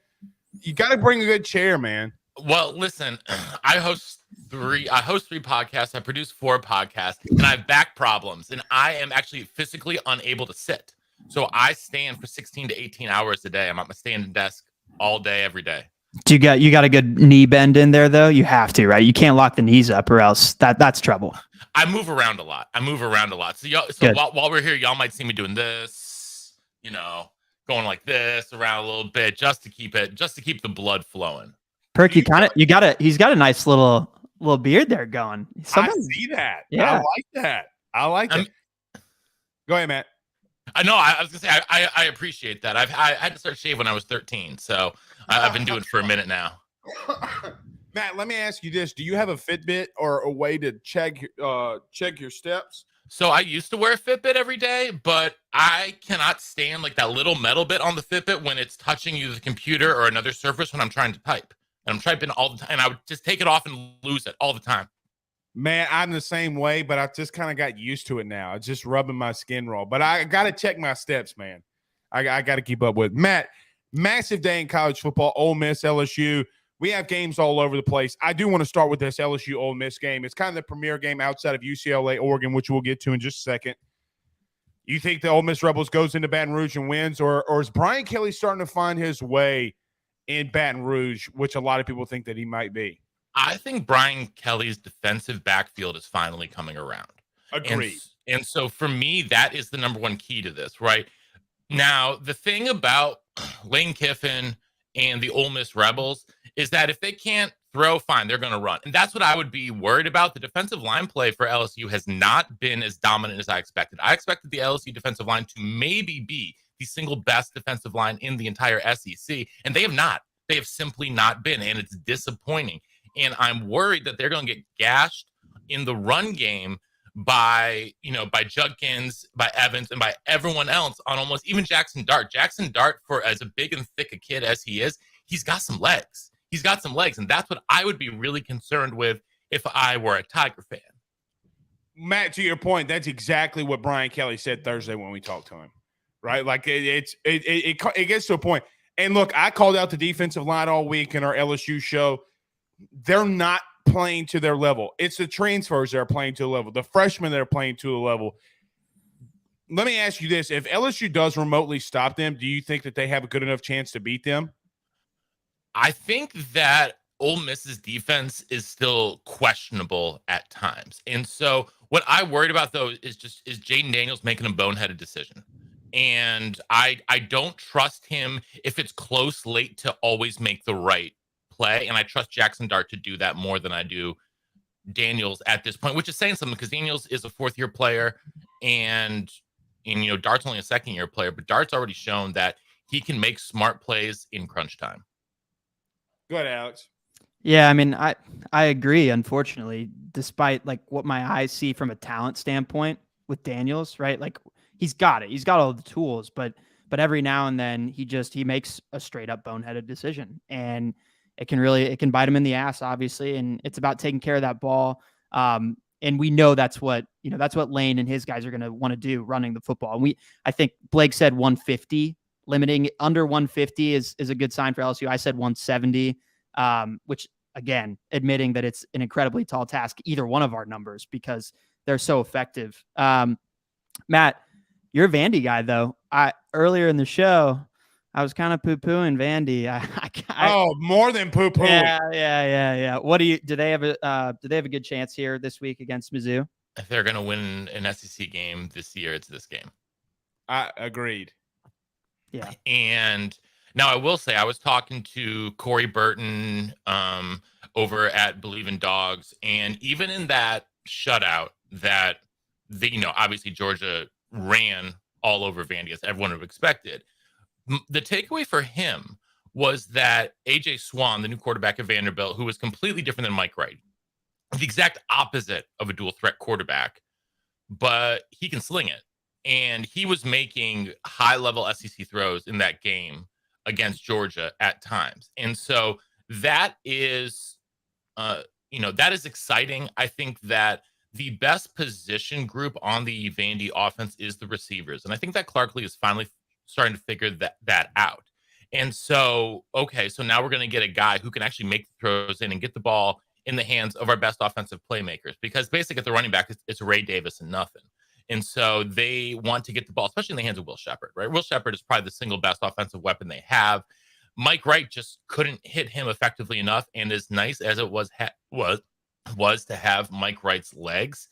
You got to bring a good chair, man. Well, listen, I host three podcasts. I produce 4 podcasts, and I have back problems, and I am actually physically unable to sit. So I stand for 16 to 18 hours a day. I'm at my standing desk all day, every day. Do you got a good knee bend in there though? You have to, right? You can't lock the knees up or else that's trouble. I move around a lot. So while we're here, y'all might see me doing this, going like this around a little bit just to keep the blood flowing. Perk, he's got a nice little beard there going. I see that. Yeah. I like that. Go ahead, Matt. I know. I was gonna say I appreciate that. I had to start shaving when I was 13, so I've been doing it for a minute now. Matt, let me ask you this: do you have a Fitbit or a way to check your steps? So I used to wear a Fitbit every day, but I cannot stand like that little metal bit on the Fitbit when it's touching either the computer or another surface when I'm trying to type. And I'm typing all the time, and I would just take it off and lose it all the time. Man, I'm the same way, but I just kind of got used to it now. It's just rubbing my skin raw. But I got to check my steps, man. I got to keep up with it. Matt, massive day in college football, Ole Miss, LSU. We have games all over the place. I do want to start with this LSU Ole Miss game. It's kind of the premier game outside of UCLA, Oregon, which we'll get to in just a second. You think the Ole Miss Rebels goes into Baton Rouge and wins, or is Brian Kelly starting to find his way in Baton Rouge, which a lot of people think that he might be? I think Brian Kelly's defensive backfield is finally coming around. Agreed. And so for me, that is the number one key to this, right? Now, the thing about Lane Kiffin and the Ole Miss Rebels is that if they can't throw, fine, they're going to run. And that's what I would be worried about. The defensive line play for LSU has not been as dominant as I expected. I expected the LSU defensive line to maybe be the single best defensive line in the entire SEC, and they have not. They have simply not been, and it's disappointing. And I'm worried that they're going to get gashed in the run game by Judkins, by Evans, and by everyone else on almost even Jackson Dart. Jackson Dart, for as a big and thick a kid as he is, he's got some legs. And that's what I would be really concerned with if I were a Tiger fan. Matt, to your point, that's exactly what Brian Kelly said Thursday when we talked to him, right? Like it gets to a point. And look, I called out the defensive line all week in our LSU show. They're not playing to their level. It's the transfers that are playing to the level, the freshmen that are playing to the level. Let me ask you this. If LSU does remotely stop them, do you think that they have a good enough chance to beat them? I think that Ole Miss's defense is still questionable at times. And so what I worried about, though, is Jaden Daniels making a boneheaded decision. And I don't trust him if it's close late to always make the right play, and I trust Jackson Dart to do that more than I do Daniels at this point, which is saying something because Daniels is a 4th-year player and Dart's only a 2nd-year player, but Dart's already shown that he can make smart plays in crunch time. Go ahead, Alex. Yeah, I mean, I agree, unfortunately, despite like what my eyes see from a talent standpoint with Daniels, right? Like he's got it. He's got all the tools, but every now and then he makes a straight up boneheaded decision, and it can bite him in the ass, obviously. And it's about taking care of that ball. And we know that's what Lane and his guys are going to want to do, running the football. And I think Blake said 150, limiting under 150 is a good sign for LSU. I said 170, which again, admitting that it's an incredibly tall task, either one of our numbers, because they're so effective. Matt, you're a Vandy guy though. Earlier in the show, I was kind of poo-pooing Vandy. More than poo-pooing. Yeah. What do they have a good chance here this week against Mizzou? If they're going to win an SEC game this year, it's this game. I agreed. Yeah. And now I will say I was talking to Corey Burton over at Bleav in Dogs, and even in that shutout that obviously Georgia ran all over Vandy as everyone would have expected. The takeaway for him was that AJ Swan, the new quarterback of Vanderbilt, who was completely different than Mike Wright, the exact opposite of a dual threat quarterback, but he can sling it. And he was making high level SEC throws in that game against Georgia at times. And so that is, that is exciting. I think that the best position group on the Vandy offense is the receivers. And I think that Clark Lee is finally starting to figure that out. And so, so now we're going to get a guy who can actually make the throws in and get the ball in the hands of our best offensive playmakers, because basically at the running back, it's Ray Davis and nothing. And so they want to get the ball, especially in the hands of Will Sheppard, right? Will Sheppard is probably the single best offensive weapon they have. Mike Wright just couldn't hit him effectively enough. And as nice as it was to have Mike Wright's legs,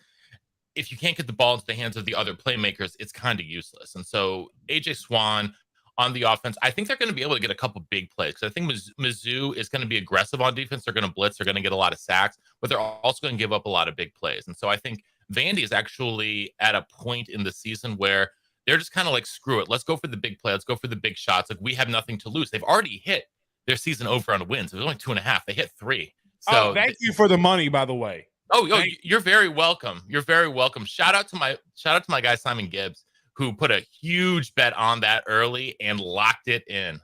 if you can't get the ball into the hands of the other playmakers, it's kind of useless. And so AJ Swan on the offense, I think they're going to be able to get a couple big plays, because I think Mizzou is going to be aggressive on defense. They're going to blitz. They're going to get a lot of sacks, but they're also going to give up a lot of big plays. And so I think Vandy is actually at a point in the season where they're just kind of like, screw it. Let's go for the big play. Let's go for the big shots. Like, we have nothing to lose. They've already hit their season over on wins. It was only 2.5. They hit 3. So thank you for the money, by the way. You're very welcome. You're very welcome. Shout out to my guy, Simon Gibbs, who put a huge bet on that early and locked it in.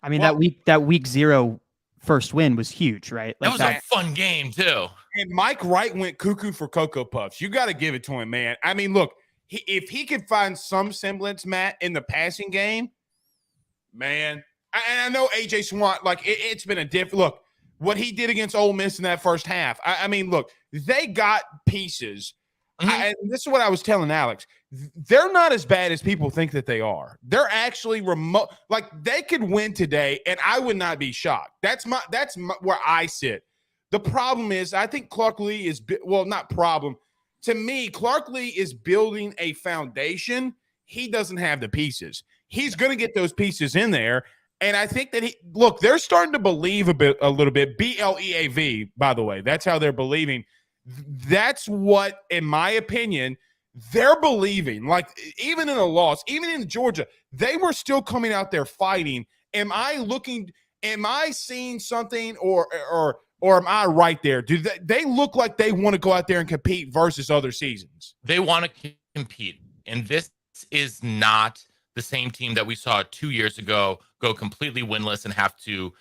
I mean, that week 0 first win was huge, right? Like, that was a fun game too. And Mike Wright went cuckoo for Cocoa Puffs. You got to give it to him, man. I mean, look, if he could find some semblance, Matt, in the passing game, man. And I know AJ Swan, like, it's been a different look. What he did against Ole Miss in that first half. I mean, look, they got pieces. Mm-hmm. And this is what I was telling Alex. They're not as bad as people think that they are. They're actually remote. Like, they could win today, and I would not be shocked. That's where I sit. The problem is, I think Clark Lee is not problem. To me, Clark Lee is building a foundation. He doesn't have the pieces. He's going to get those pieces in there. And I think that they're starting to believe a little bit. BLEAV, by the way. That's how they're believing. That's what, in my opinion, they're believing. Like, even in a loss, even in Georgia, they were still coming out there fighting. Am I seeing something or am I right there? Do they look like they want to go out there and compete versus other seasons? They want to compete. And this is not the same team that we saw 2 years ago go completely winless and have to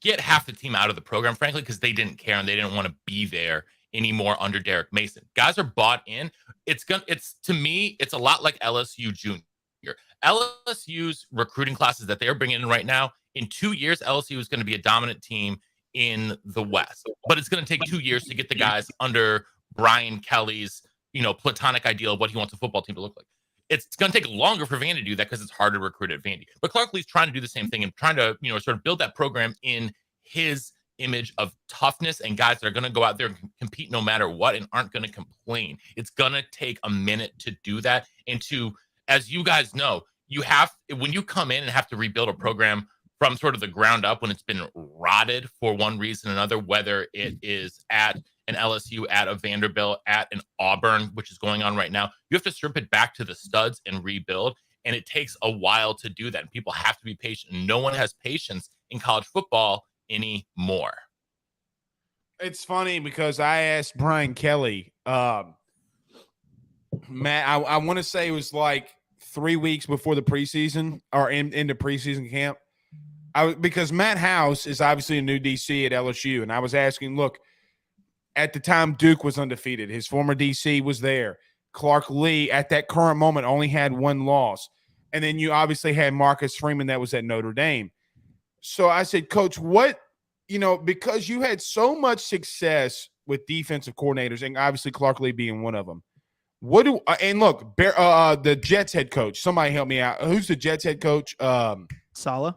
get half the team out of the program, frankly, because they didn't care and they didn't want to be there anymore under Derek Mason. Guys are bought in. To me, it's a lot like LSU junior. LSU's recruiting classes that they're bringing in right now, in 2 years, LSU is going to be a dominant team in the West, but it's going to take 2 years to get the guys under Brian Kelly's, platonic ideal of what he wants a football team to look like. It's going to take longer for Vandy to do that because it's harder to recruit at Vandy. But Clark Lee's trying to do the same thing and trying to, sort of build that program in his image of toughness and guys that are going to go out there and compete no matter what and aren't going to complain. It's going to take a minute to do that. And as you guys know, when you come in and have to rebuild a program from sort of the ground up, when it's been rotted for one reason or another, whether it is at an LSU, at a Vanderbilt, at an Auburn, which is going on right now, you have to strip it back to the studs and rebuild. And it takes a while to do that. And people have to be patient. And no one has patience in college football anymore. It's funny because I asked Brian Kelly, Matt, I want to say it was like 3 weeks before the preseason or into preseason camp. Because Matt House is obviously a new DC at LSU. And I was asking, look, at the time Duke was undefeated. His former DC was there. Clark Lee at that current moment only had 1 loss. And then you obviously had Marcus Freeman that was at Notre Dame. So I said, Coach, because you had so much success with defensive coordinators, and obviously Clark Lee being one of them. The Jets head coach, somebody help me out. Who's the Jets head coach? Saleh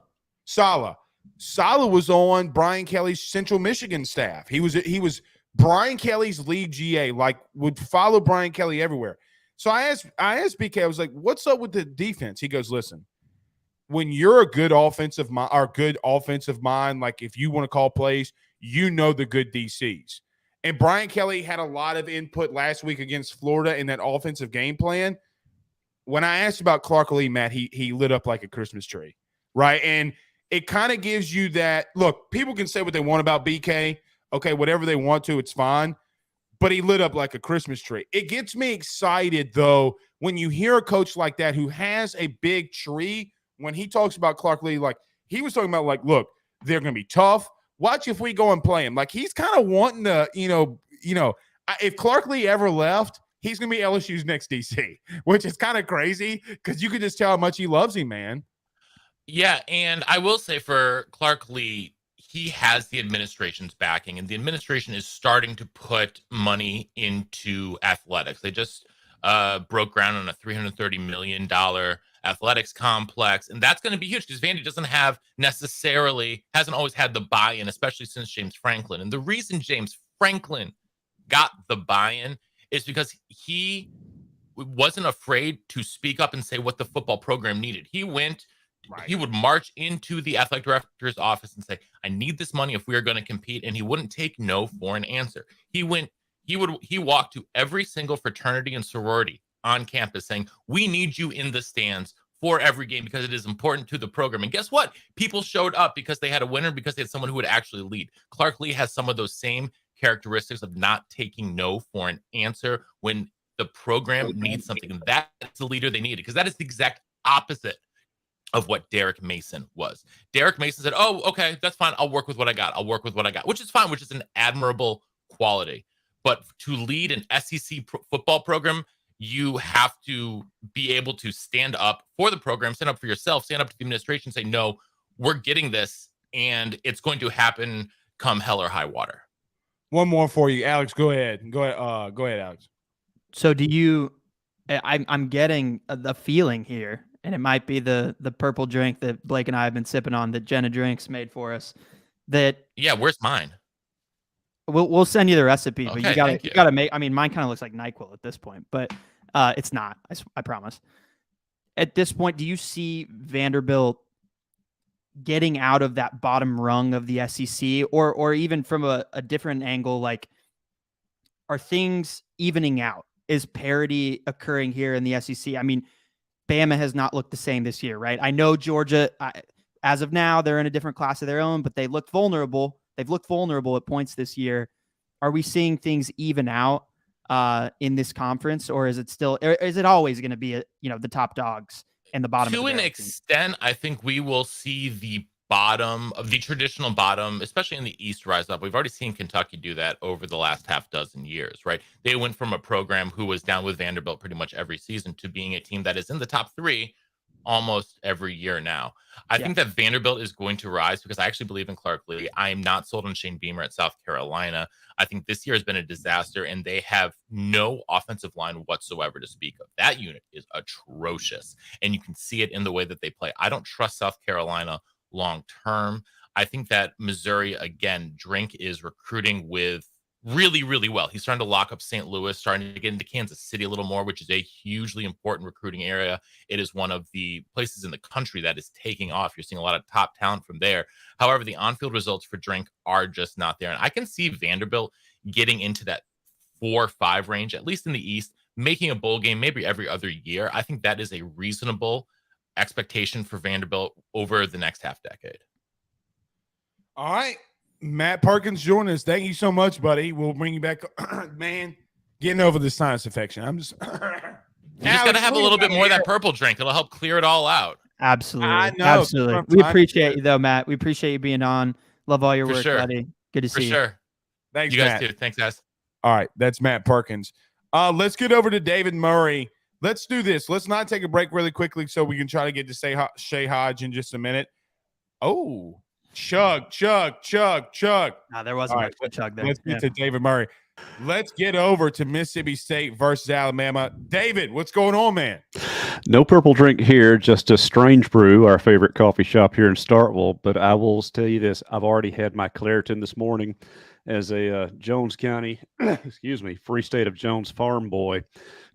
was on Brian Kelly's Central Michigan staff. He was Brian Kelly's lead GA, like would follow Brian Kelly everywhere. So I asked BK, I was like, what's up with the defense? He goes, listen, when you're a good offensive mind, like if you want to call plays, you know the good DCs. And Brian Kelly had a lot of input last week against Florida in that offensive game plan. When I asked about Clark Lee, Matt, he lit up like a Christmas tree, right? And it kind of gives you that – look, people can say what they want about BK. Okay, whatever they want to, it's fine. But he lit up like a Christmas tree. It gets me excited, though, when you hear a coach like that who has a big tree. When he talks about Clark Lee, like he was talking about, like, look, they're going to be tough. Watch if we go and play him. Like he's kind of wanting to, if Clark Lee ever left, he's going to be LSU's next DC, which is kind of crazy because you could just tell how much he loves him, man. Yeah, and I will say for Clark Lee, he has the administration's backing, and the administration is starting to put money into athletics. They just broke ground on a $330 million athletics complex, and that's going to be huge because Vandy hasn't always had the buy-in, especially since James Franklin. And the reason James Franklin got the buy-in is because he wasn't afraid to speak up and say what the football program needed. He would march into the athletic director's office and say, I need this money if we are going to compete. And he wouldn't take no for an answer. He walked to every single fraternity and sorority on campus saying, we need you in the stands for every game because it is important to the program. And guess what? People showed up because they had a winner, because they had someone who would actually lead. Clark Lee has some of those same characteristics of not taking no for an answer when the program needs something. And that's the leader they needed, because that is the exact opposite of what Derek Mason was. Derek Mason said, oh, okay, that's fine. I'll work with what I got. Which is fine, which is an admirable quality. But to lead an SEC football program, you have to be able to stand up for the program, stand up for yourself, stand up to the administration, say, no, we're getting this, and it's going to happen come hell or high water. One more for you, Alex. Go ahead, Alex. So I'm getting the feeling here, and it might be the purple drink that Blake and I have been sipping on that Jenna Drinks made for us. Yeah, where's mine? We'll send you the recipe, but Okay, you gotta make. I mean, mine kind of looks like NyQuil at this point, but it's not. I promise. At this point, do you see Vanderbilt getting out of that bottom rung of the SEC, or even from a different angle? Like, are things evening out? Is parity occurring here in the SEC? I mean, Bama has not looked the same this year, right? I know Georgia, as of now, they're in a different class of their own, but they look vulnerable. They've looked vulnerable at points this year. Are we seeing things even out in this conference, or is it always going to be the top dogs and the bottom? To an extent, I think we will see the bottom of the traditional bottom, especially in the East, rise up. We've already seen Kentucky do that over the last half dozen years, right? They went from a program who was down with Vanderbilt pretty much every season to being a team that is in the top three almost every year now. I think that Vanderbilt is going to rise because I actually believe in Clark Lee. I am not sold on Shane Beamer at South Carolina. I think this year has been a disaster, and they have no offensive line whatsoever to speak of. That unit is atrocious, and you can see it in the way that they play. I don't trust South Carolina long term. I think that Missouri, again, Drink is recruiting with really, really well. He's starting to lock up St. Louis, starting to get into Kansas City a little more, which is a hugely important recruiting area. It is one of the places in the country that is taking off. You're seeing a lot of top talent from there. However, the on-field results for Drink are just not there. And I can see Vanderbilt getting into that 4-5 range, at least in the East, making a bowl game maybe every other year. I think that is a reasonable expectation for Vanderbilt over the next half decade. All right. Matt Perkins joined us. Thank you so much, buddy. We'll bring you back. Man, getting over the sinus infection. I'm just you just got to have a little bit more of that purple drink. It'll help clear it all out. Absolutely. I know. Absolutely. We appreciate you, though, Matt. We appreciate you being on. Love all your work, buddy. Good to see you. For sure. Thanks, you guys Matt. too. Thanks, guys. All right. That's Matt Perkins. Let's get over to David Murray. Let's do this. Let's not take a break really quickly so we can try to get to Shay Hodge in just a minute. Oh, chug. No, there wasn't much chug there. Let's get to David Murray. Let's get over to Mississippi State versus Alabama. David, what's going on, man? No purple drink here, just a Strange Brew, our favorite coffee shop here in Starkville. But I will tell you this, I've already had my Claritin this morning as a Jones County, Free State of Jones farm boy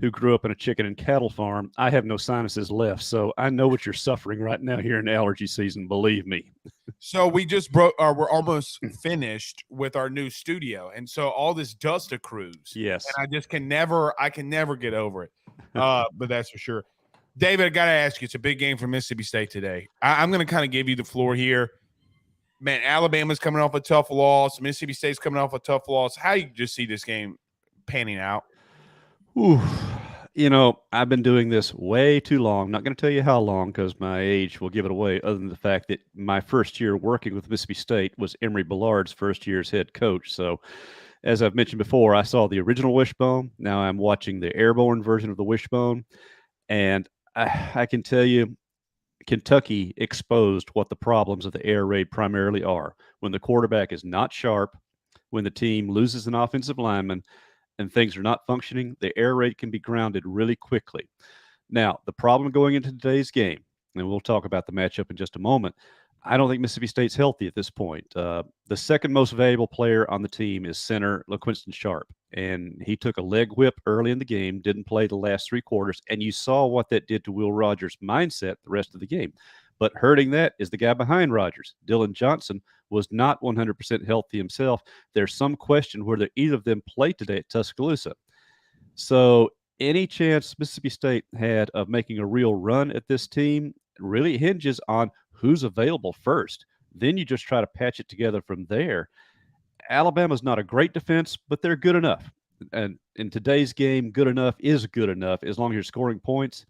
who grew up in a chicken and cattle farm. I have no sinuses left, so I know what you're suffering right now here in allergy season, believe me. So we just we're almost finished with our new studio, and so all this dust accrues. Yes. And I can never get over it. But that's for sure. David, I got to ask you, it's a big game for Mississippi State today. I'm going to kind of give you the floor here. Man, Alabama's coming off a tough loss. Mississippi State's coming off a tough loss. How do you just see this game panning out? Ooh, I've been doing this way too long. I'm not going to tell you how long because my age will give it away, other than the fact that my first year working with Mississippi State was Emory Billard's first year as head coach. So, as I've mentioned before, I saw the original Wishbone. Now I'm watching the airborne version of the Wishbone. And I can tell you, Kentucky exposed what the problems of the air raid primarily are. When the quarterback is not sharp, when the team loses an offensive lineman, and things are not functioning, the air raid can be grounded really quickly. Now, the problem going into today's game, and we'll talk about the matchup in just a moment, I don't think Mississippi State's healthy at this point. The second most valuable player on the team is center LaQuinston Sharp, and he took a leg whip early in the game, didn't play the last 3 quarters, and you saw what that did to Will Rogers' mindset the rest of the game. But hurting that is the guy behind Rogers. Dylan Johnson was not 100% healthy himself. There's some question whether either of them played today at Tuscaloosa. So any chance Mississippi State had of making a real run at this team really hinges on who's available first. Then you just try to patch it together from there. Alabama's not a great defense, but they're good enough. And in today's game, good enough is good enough as long as you're scoring points.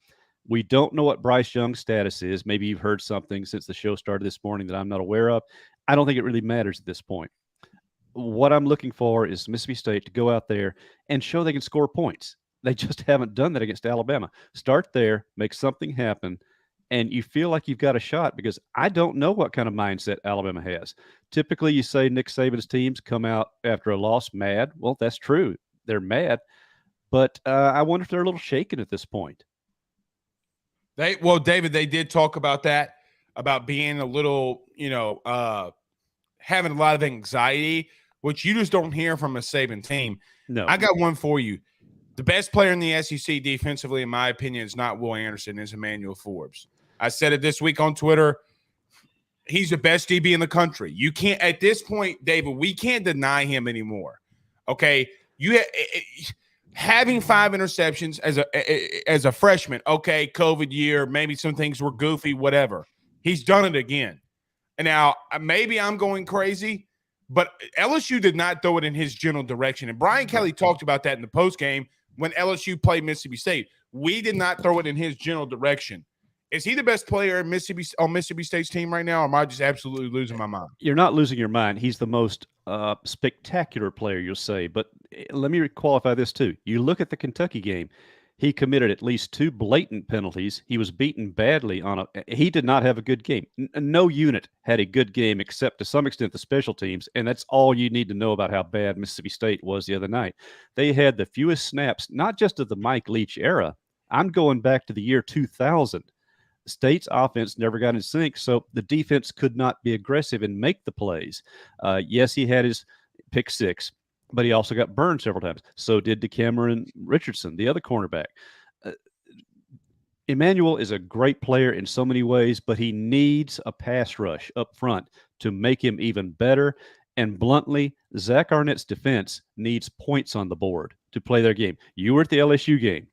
We don't know what Bryce Young's status is. Maybe you've heard something since the show started this morning that I'm not aware of. I don't think it really matters at this point. What I'm looking for is Mississippi State to go out there and show they can score points. They just haven't done that against Alabama. Start there, make something happen, and you feel like you've got a shot because I don't know what kind of mindset Alabama has. Typically, you say Nick Saban's teams come out after a loss mad. Well, that's true. They're mad. But I wonder if they're a little shaken at this point. David, they did talk about that, about being a little, having a lot of anxiety, which you just don't hear from a Saban team. No. I got one for you. The best player in the SEC defensively, in my opinion, is not Will Anderson, it's Emmanuel Forbes. I said it this week on Twitter. He's the best DB in the country. You can't, at this point, David, we can't deny him anymore. Okay? Having 5 interceptions as a freshman, okay, COVID year, maybe some things were goofy, whatever. He's done it again. And now, maybe I'm going crazy, but LSU did not throw it in his general direction. And Brian Kelly talked about that in the postgame when LSU played Mississippi State. We did not throw it in his general direction. Is he the best player in Mississippi State's team right now, or am I just absolutely losing my mind? You're not losing your mind. He's the most spectacular player, you'll say. But let me qualify this too. You look at the Kentucky game. He committed at least 2 blatant penalties. He was beaten badly he did not have a good game. No unit had a good game except to some extent the special teams, and that's all you need to know about how bad Mississippi State was the other night. They had the fewest snaps, not just of the Mike Leach era. I'm going back to the year 2000. State's offense never got in sync, so the defense could not be aggressive and make the plays. Yes, he had his pick 6, but he also got burned several times. So did DeCameron Richardson, the other cornerback. Emmanuel is a great player in so many ways, but he needs a pass rush up front to make him even better. And bluntly, Zach Arnett's defense needs points on the board to play their game. You were at the LSU game.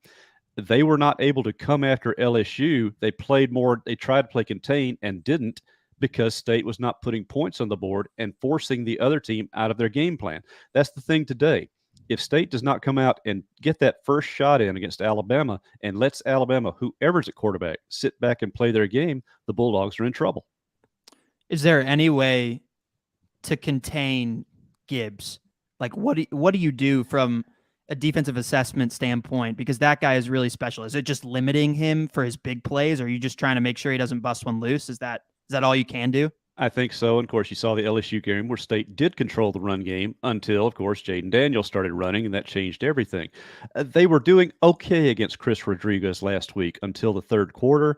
They were not able to come after LSU. They played more. They tried to play contain and didn't because State was not putting points on the board and forcing the other team out of their game plan. That's the thing today. If State does not come out and get that first shot in against Alabama and lets Alabama, whoever's at quarterback, sit back and play their game, the Bulldogs are in trouble. Is there any way to contain Gibbs? Like, what do you do from a defensive assessment standpoint? Because that guy is really special. Is it just limiting him for his big plays, or are you just trying to make sure he doesn't bust one loose? Is that all you can do? I think so. And of course, you saw the LSU game where State did control the run game until, of course, Jaden Daniels started running, and that changed everything. They were doing okay against Chris Rodriguez last week until the third quarter.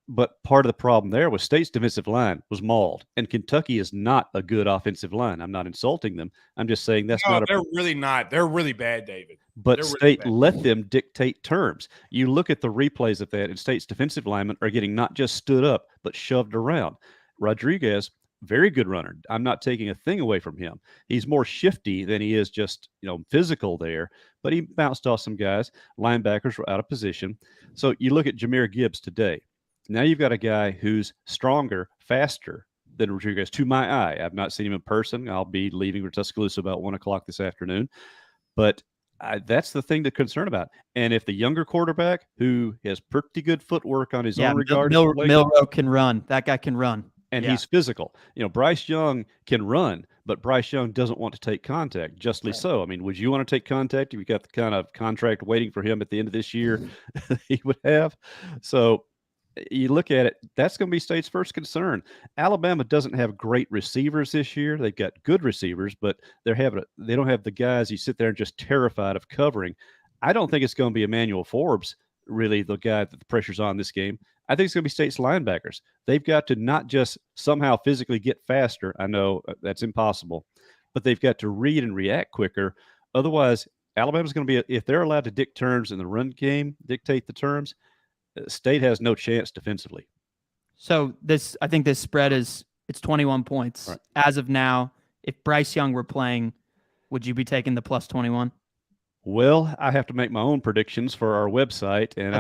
But part of the problem there was State's defensive line was mauled, and Kentucky is not a good offensive line. I'm not insulting them. I'm just saying that's No, not a. they're really not. They're really bad, David. But They're really State bad. let them dictate terms. You look at the replays of that, and State's defensive linemen are getting not just stood up, but shoved around. Rodriguez, very good runner. I'm not taking a thing away from him. He's more shifty than he is just, physical there, but he bounced off some guys. Linebackers were out of position. So you look at Jahmyr Gibbs today. Now you've got a guy who's stronger, faster than Rodriguez, to my eye. I've not seen him in person. I'll be leaving for Tuscaloosa about 1 o'clock this afternoon. But that's the thing to concern about. And if the younger quarterback, who has pretty good footwork on his own regard, Milroe can run. That guy can run. And he's physical. Bryce Young can run, but Bryce Young doesn't want to take contact, justly so. I mean, would you want to take contact if you got the kind of contract waiting for him at the end of this year he would have? So you look at it, that's going to be State's first concern. Alabama doesn't have great receivers this year. They've got good receivers, but they don't have the guys you sit there and just terrified of covering. I don't think it's going to be Emmanuel Forbes, really, the guy that the pressure's on this game. I think it's going to be State's linebackers. They've got to not just somehow physically get faster. I know that's impossible, but they've got to read and react quicker. Otherwise, Alabama's going to be, if they're allowed to dictate terms in the run game, dictate the terms, State has no chance defensively. So I think this spread it's 21 points. Right. As of now, if Bryce Young were playing, would you be taking the plus 21? Well, I have to make my own predictions for our website, and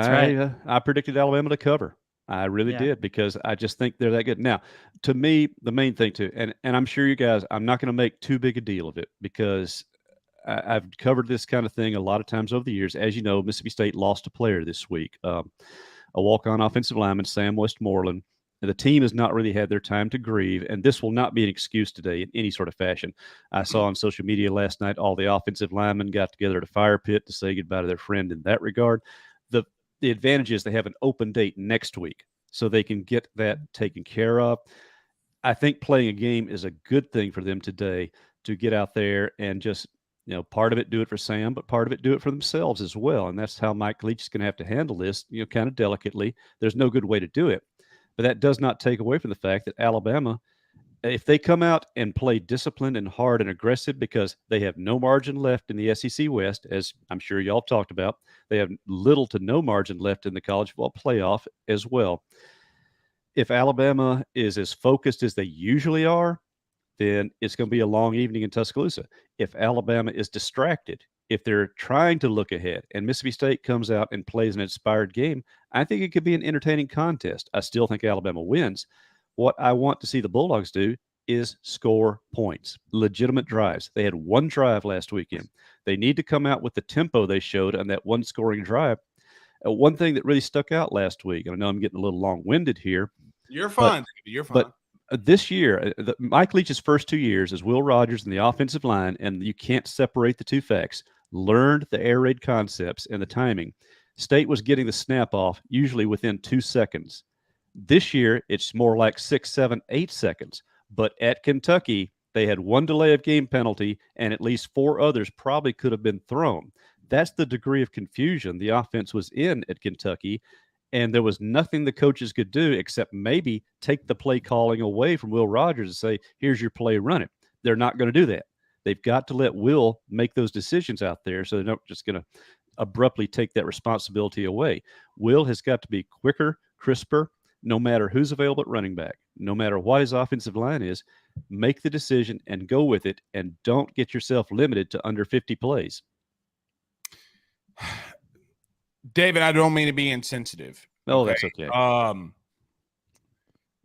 I predicted Alabama to cover. I really did, because I just think they're that good. Now, to me, the main thing too, and I'm sure you guys, I'm not going to make too big a deal of it, because I've covered this kind of thing a lot of times over the years. As you know, Mississippi State lost a player this week, a walk-on offensive lineman, Sam Westmoreland. And the team has not really had their time to grieve, and this will not be an excuse today in any sort of fashion. I saw on social media last night all the offensive linemen got together at a fire pit to say goodbye to their friend in that regard. The advantage is they have an open date next week, so they can get that taken care of. I think playing a game is a good thing for them today, to get out there and just, part of it do it for Sam, but part of it do it for themselves as well. And that's how Mike Leach is going to have to handle this, kind of delicately. There's no good way to do it. But that does not take away from the fact that Alabama, if they come out and play disciplined and hard and aggressive, because they have no margin left in the SEC West, as I'm sure y'all talked about, they have little to no margin left in the college football playoff as well. If Alabama is as focused as they usually are, then it's going to be a long evening in Tuscaloosa. If Alabama is distracted, if they're trying to look ahead, and Mississippi State comes out and plays an inspired game, I think it could be an entertaining contest. I still think Alabama wins. What I want to see the Bulldogs do is score points, legitimate drives. They had one drive last weekend. They need to come out with the tempo they showed on that one scoring drive. One thing that really stuck out last week, and I know I'm getting a little long-winded here. You're fine. You're fine. But this year, Mike Leach's first 2 years is Will Rogers in the offensive line, and you can't separate the two facts. Learned the air raid concepts and the timing. State was getting the snap off usually within 2 seconds. This year, it's more like 6, 7, 8 seconds. But at Kentucky, they had one delay of game penalty, and at least 4 others probably could have been thrown. That's the degree of confusion the offense was in at Kentucky, and there was nothing the coaches could do except maybe take the play calling away from Will Rogers and say, here's your play, run it. They're not going to do that. They've got to let Will make those decisions out there, so they're not just going to abruptly take that responsibility away. Will has got to be quicker, crisper, no matter who's available at running back, no matter what his offensive line is. Make the decision and go with it, and don't get yourself limited to under 50 plays. David, I don't mean to be insensitive. Oh, that's okay.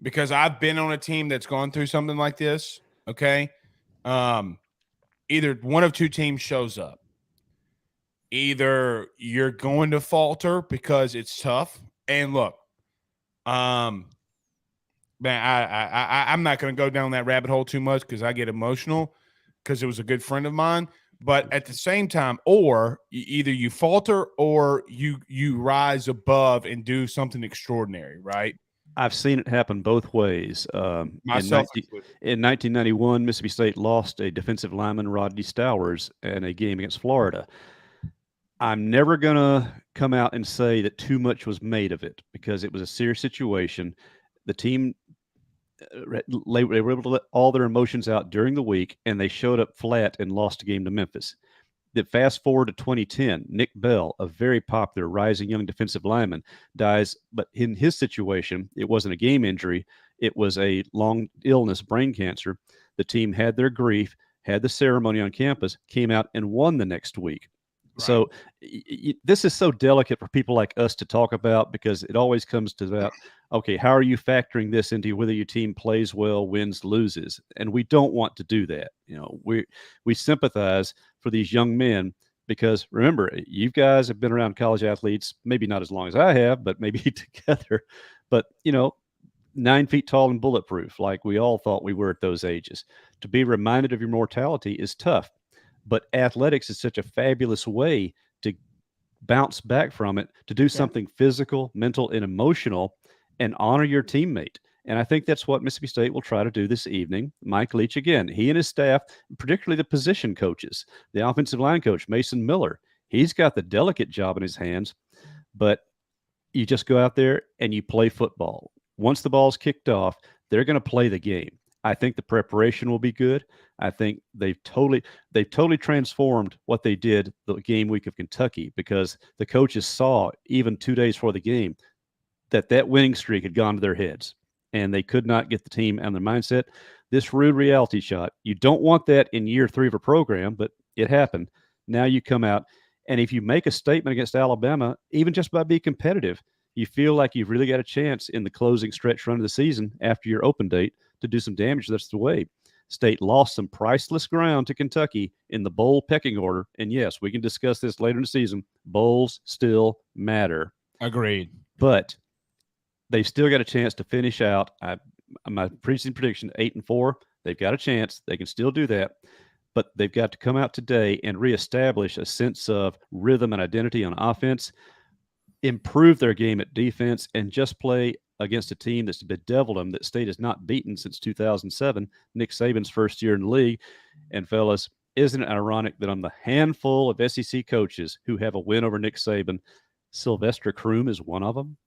Because I've been on a team that's gone through something like this, okay? Either one of two teams shows up. Either you're going to falter because it's tough. And look, man, I'm not going to go down that rabbit hole too much because I get emotional because it was a good friend of mine. But at the same time, or either you falter or you rise above and do something extraordinary, right? I've seen it happen both ways. Myself included. In 1991, Mississippi State lost a defensive lineman, Rodney Stowers, in a game against Florida. I'm never going to come out and say that too much was made of it because it was a serious situation. The team, they were able to let all their emotions out during the week, and they showed up flat and lost a game to Memphis. That fast forward to 2010, Nick Bell, a very popular rising young defensive lineman, dies. But in his situation, it wasn't a game injury. It was a long illness, brain cancer. The team had their grief, had the ceremony on campus, came out and won the next week. Right. So this is so delicate for people like us to talk about because it always comes to that, okay, how are you factoring this into whether your team plays well, wins, loses? And we don't want to do that. You know, we sympathize for these young men because remember, you guys have been around college athletes, maybe not as long as I have, but maybe together. But, 9 feet tall and bulletproof, like we all thought we were at those ages. To be reminded of your mortality is tough. But athletics is such a fabulous way to bounce back from it, to do something physical, mental, and emotional, and honor your teammate. And I think that's what Mississippi State will try to do this evening. Mike Leach, again, he and his staff, particularly the position coaches, the offensive line coach, Mason Miller, he's got the delicate job in his hands, but you just go out there and you play football. Once the ball's kicked off, they're going to play the game. I think the preparation will be good. I think they've totally transformed what they did the game week of Kentucky because the coaches saw even 2 days before the game that winning streak had gone to their heads and they could not get the team and their mindset. This rude reality shot, you don't want that in year 3 of a program, but it happened. Now you come out, and if you make a statement against Alabama, even just by being competitive, you feel like you've really got a chance in the closing stretch run of the season after your open date to do some damage. That's the way. State lost some priceless ground to Kentucky in the bowl pecking order. And yes, we can discuss this later in the season. Bowls still matter. Agreed. But they've still got a chance to finish out. My preseason prediction, 8-4. They've got a chance. They can still do that. But they've got to come out today and reestablish a sense of rhythm and identity on offense, improve their game at defense, and just play against a team that's bedeviled them that State has not beaten since 2007, Nick Saban's first year in the league. And fellas, isn't it ironic that on the handful of SEC coaches who have a win over Nick Saban, Sylvester Croom is one of them?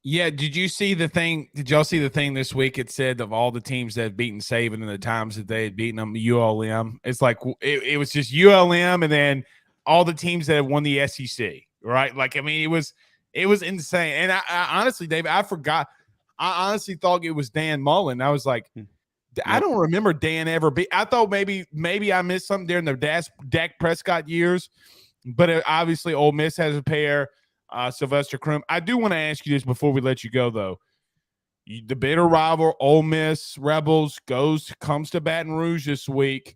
Yeah, did you see the thing? Did y'all see the thing this week? It said of all the teams that had beaten Saban and the times that they had beaten them, ULM. It's like it was just ULM and then all the teams that have won the SEC, right? Like, I mean, it was insane. And I honestly, Dave, I forgot. I honestly thought it was Dan Mullen. I was like, I don't remember Dan ever be. I thought maybe I missed something during the Dak Prescott years, but obviously Ole Miss has a pair. Sylvester Croom. I do want to ask you this before we let you go, though. The bitter rival, Ole Miss Rebels, comes to Baton Rouge this week.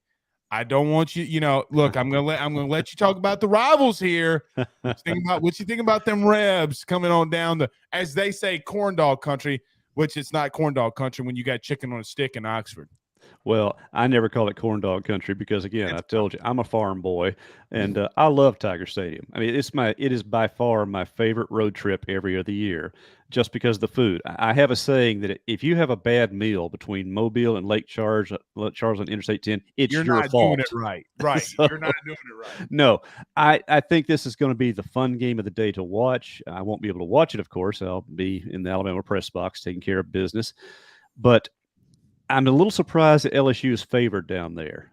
I don't want you, look, I'm gonna let you talk about the rivals here. What you think about them Rebs coming on down the, as they say, corn dog country, which it's not corn dog country when you got chicken on a stick in Oxford. Well, I never call it corn dog country because, again, I told you I'm a farm boy, and I love Tiger Stadium. I mean, it is by far my favorite road trip every other year, just because of the food. I have a saying that if you have a bad meal between Mobile and Lake Charles on Interstate 10, you're your not fault. Doing it right. Right. So, you're not doing it right. No, I think this is going to be the fun game of the day to watch. I won't be able to watch it, of course. I'll be in the Alabama press box taking care of business, but I'm a little surprised that LSU is favored down there.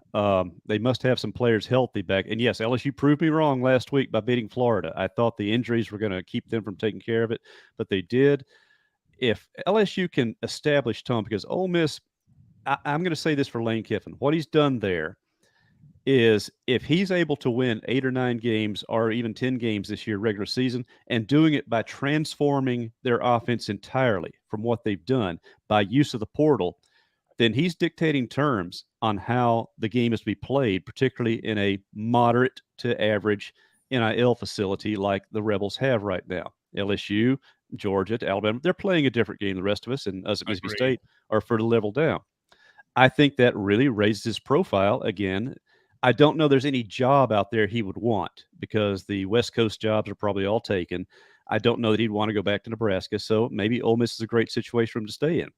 They must have some players healthy back. And yes, LSU proved me wrong last week by beating Florida. I thought the injuries were going to keep them from taking care of it, but they did. If LSU can establish tone, because Ole Miss, I'm going to say this for Lane Kiffin, what he's done there is if he's able to win 8 or 9 games or even 10 games this year, regular season, and doing it by transforming their offense entirely from what they've done by use of the portal, then he's dictating terms on how the game is to be played, particularly in a moderate to average NIL facility like the Rebels have right now. LSU, Georgia, to Alabama, they're playing a different game than the rest of us, and us at Mississippi State are further level down. I think that really raises his profile again. I don't know there's any job out there he would want because the West Coast jobs are probably all taken. I don't know that he'd want to go back to Nebraska, so maybe Ole Miss is a great situation for him to stay in.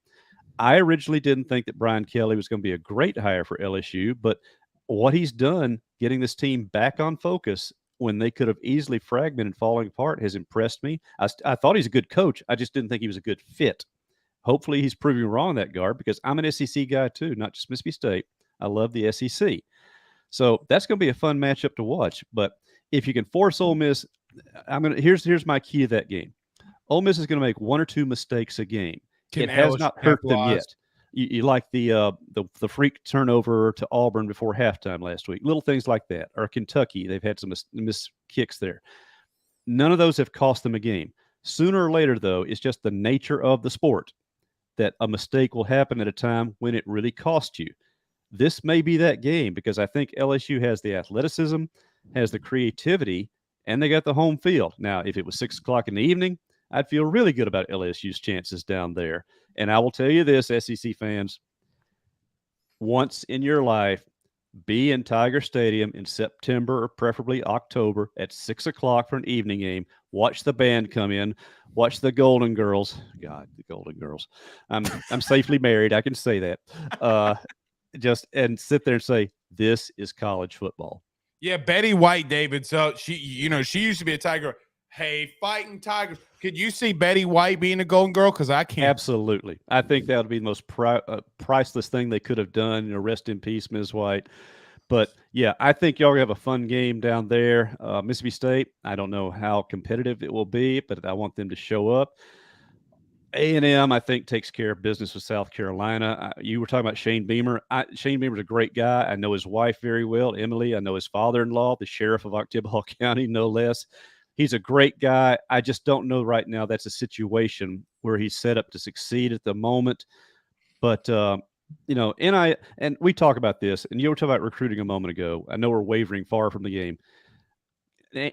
I originally didn't think that Brian Kelly was going to be a great hire for LSU, but what he's done getting this team back on focus when they could have easily fragmented, falling apart, has impressed me. I thought he's a good coach. I just didn't think he was a good fit. Hopefully he's proving wrong in that regard, because I'm an SEC guy too, not just Mississippi State. I love the SEC. So that's going to be a fun matchup to watch. But if you can force Ole Miss, here's my key to that game. Ole Miss is going to make one or two mistakes a game. It has not hurt them yet. You like the freak turnover to Auburn before halftime last week. Little things like that. Or Kentucky, they've had some missed kicks there. None of those have cost them a game. Sooner or later, though, it's just the nature of the sport that a mistake will happen at a time when it really costs you. This may be that game, because I think LSU has the athleticism, has the creativity, and they got the home field. Now, if it was 6 o'clock in the evening, I'd feel really good about LSU's chances down there. And I will tell you this, SEC fans, once in your life, be in Tiger Stadium in September or preferably October at 6 o'clock for an evening game. Watch the band come in. Watch the Golden Girls. God, the Golden Girls. I'm safely married. I can say that. And sit there and say, this is college football. Yeah, Betty White, David. So she used to be a Tiger. Hey, fighting Tigers. Could you see Betty White being a Golden Girl? Because I can't. Absolutely. I think that would be the most priceless thing they could have done. Rest in peace, Ms. White. But, yeah, I think y'all have a fun game down there. Mississippi State, I don't know how competitive it will be, but I want them to show up. A&M, I think, takes care of business with South Carolina. You were talking about Shane Beamer. Shane Beamer's a great guy. I know his wife very well, Emily. I know his father-in-law, the sheriff of Oktibbeha County, no less. He's a great guy. I just don't know right now that's a situation where he's set up to succeed at the moment. But, and we talk about this, and you were talking about recruiting a moment ago. I know we're wavering far from the game.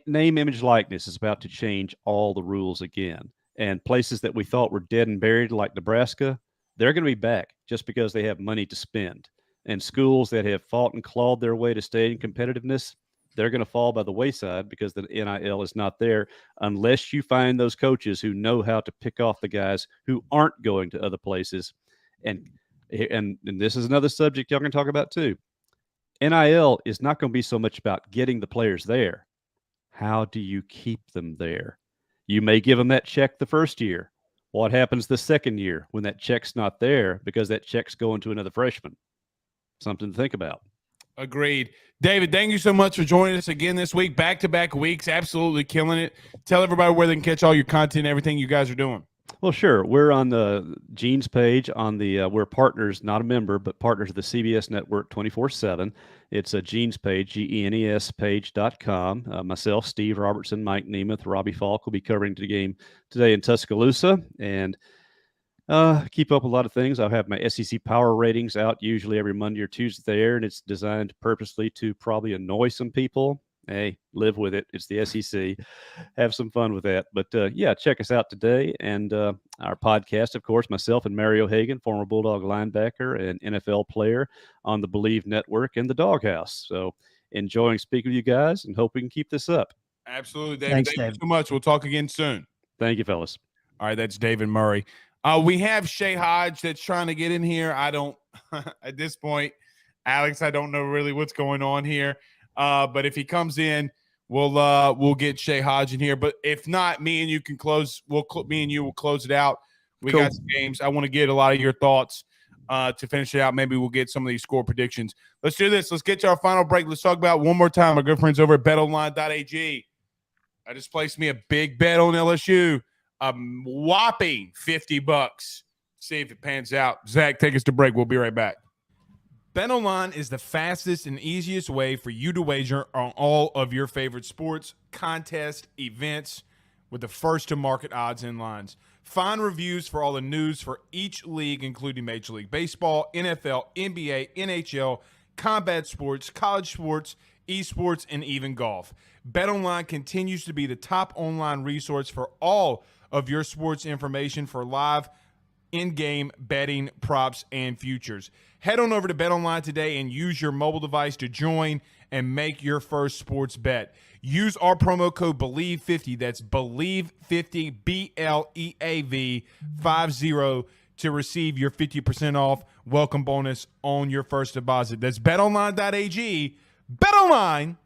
Name, image, likeness is about to change all the rules again. And places that we thought were dead and buried, like Nebraska, they're going to be back just because they have money to spend. And schools that have fought and clawed their way to stay in competitiveness, they're going to fall by the wayside because the NIL is not there unless you find those coaches who know how to pick off the guys who aren't going to other places. And this is another subject y'all can talk about too. NIL is not going to be so much about getting the players there. How do you keep them there? You may give them that check the first year. What happens the second year when that check's not there because that check's going to another freshman? Something to think about. Agreed. David, thank you so much for joining us again this week. Back-to-back weeks, absolutely killing it. Tell everybody where they can catch all your content and everything you guys are doing. Well, sure. We're on the Gene's page on the we're partners, not a member, but partners of the CBS Network 24/7. It's a Gene's page, GENES page.com. Myself, Steve Robertson, Mike Nemeth, Robbie Falk will be covering the game today in Tuscaloosa, and keep up with a lot of things. I'll have my SEC power ratings out usually every Monday or Tuesday there, and it's designed purposely to probably annoy some people. Hey, live with it. It's the SEC. Have some fun with that. But, yeah, check us out today. And our podcast, of course, myself and Mario Hagan, former Bulldog linebacker and NFL player on the Bleav Network and the Dawghouse. So enjoying speaking with you guys and hope we can keep this up. Absolutely, David. Thanks, Thank you David. so much. We'll talk again soon. Thank you, fellas. All right, that's David Murray. We have Shay Hodge that's trying to get in here. I don't – at this point, Alex, I don't know really what's going on here. But if he comes in, we'll get Shay Hodge in here. But if not, me and you can close. Me and you will close it out. We got some games. I want to get a lot of your thoughts to finish it out. Maybe we'll get some of these score predictions. Let's do this. Let's get to our final break. Let's talk about one more time our good friends over at BetOnline.ag. I just placed me a big bet on LSU, a whopping $50. See if it pans out. Zach, take us to break. We'll be right back. BetOnline is the fastest and easiest way for you to wager on all of your favorite sports, contests, events with the first-to-market odds and lines. Find reviews for all the news for each league, including Major League Baseball, NFL, NBA, NHL, combat sports, college sports, esports, and even golf. BetOnline continues to be the top online resource for all of your sports information for live in-game betting, props, and futures. Head on over to BetOnline today and use your mobile device to join and make your first sports bet. Use our promo code Bleav50, that's Bleav50, BLEAV 50, to receive your 50% off welcome bonus on your first deposit. That's betonline.ag, betonline.ag.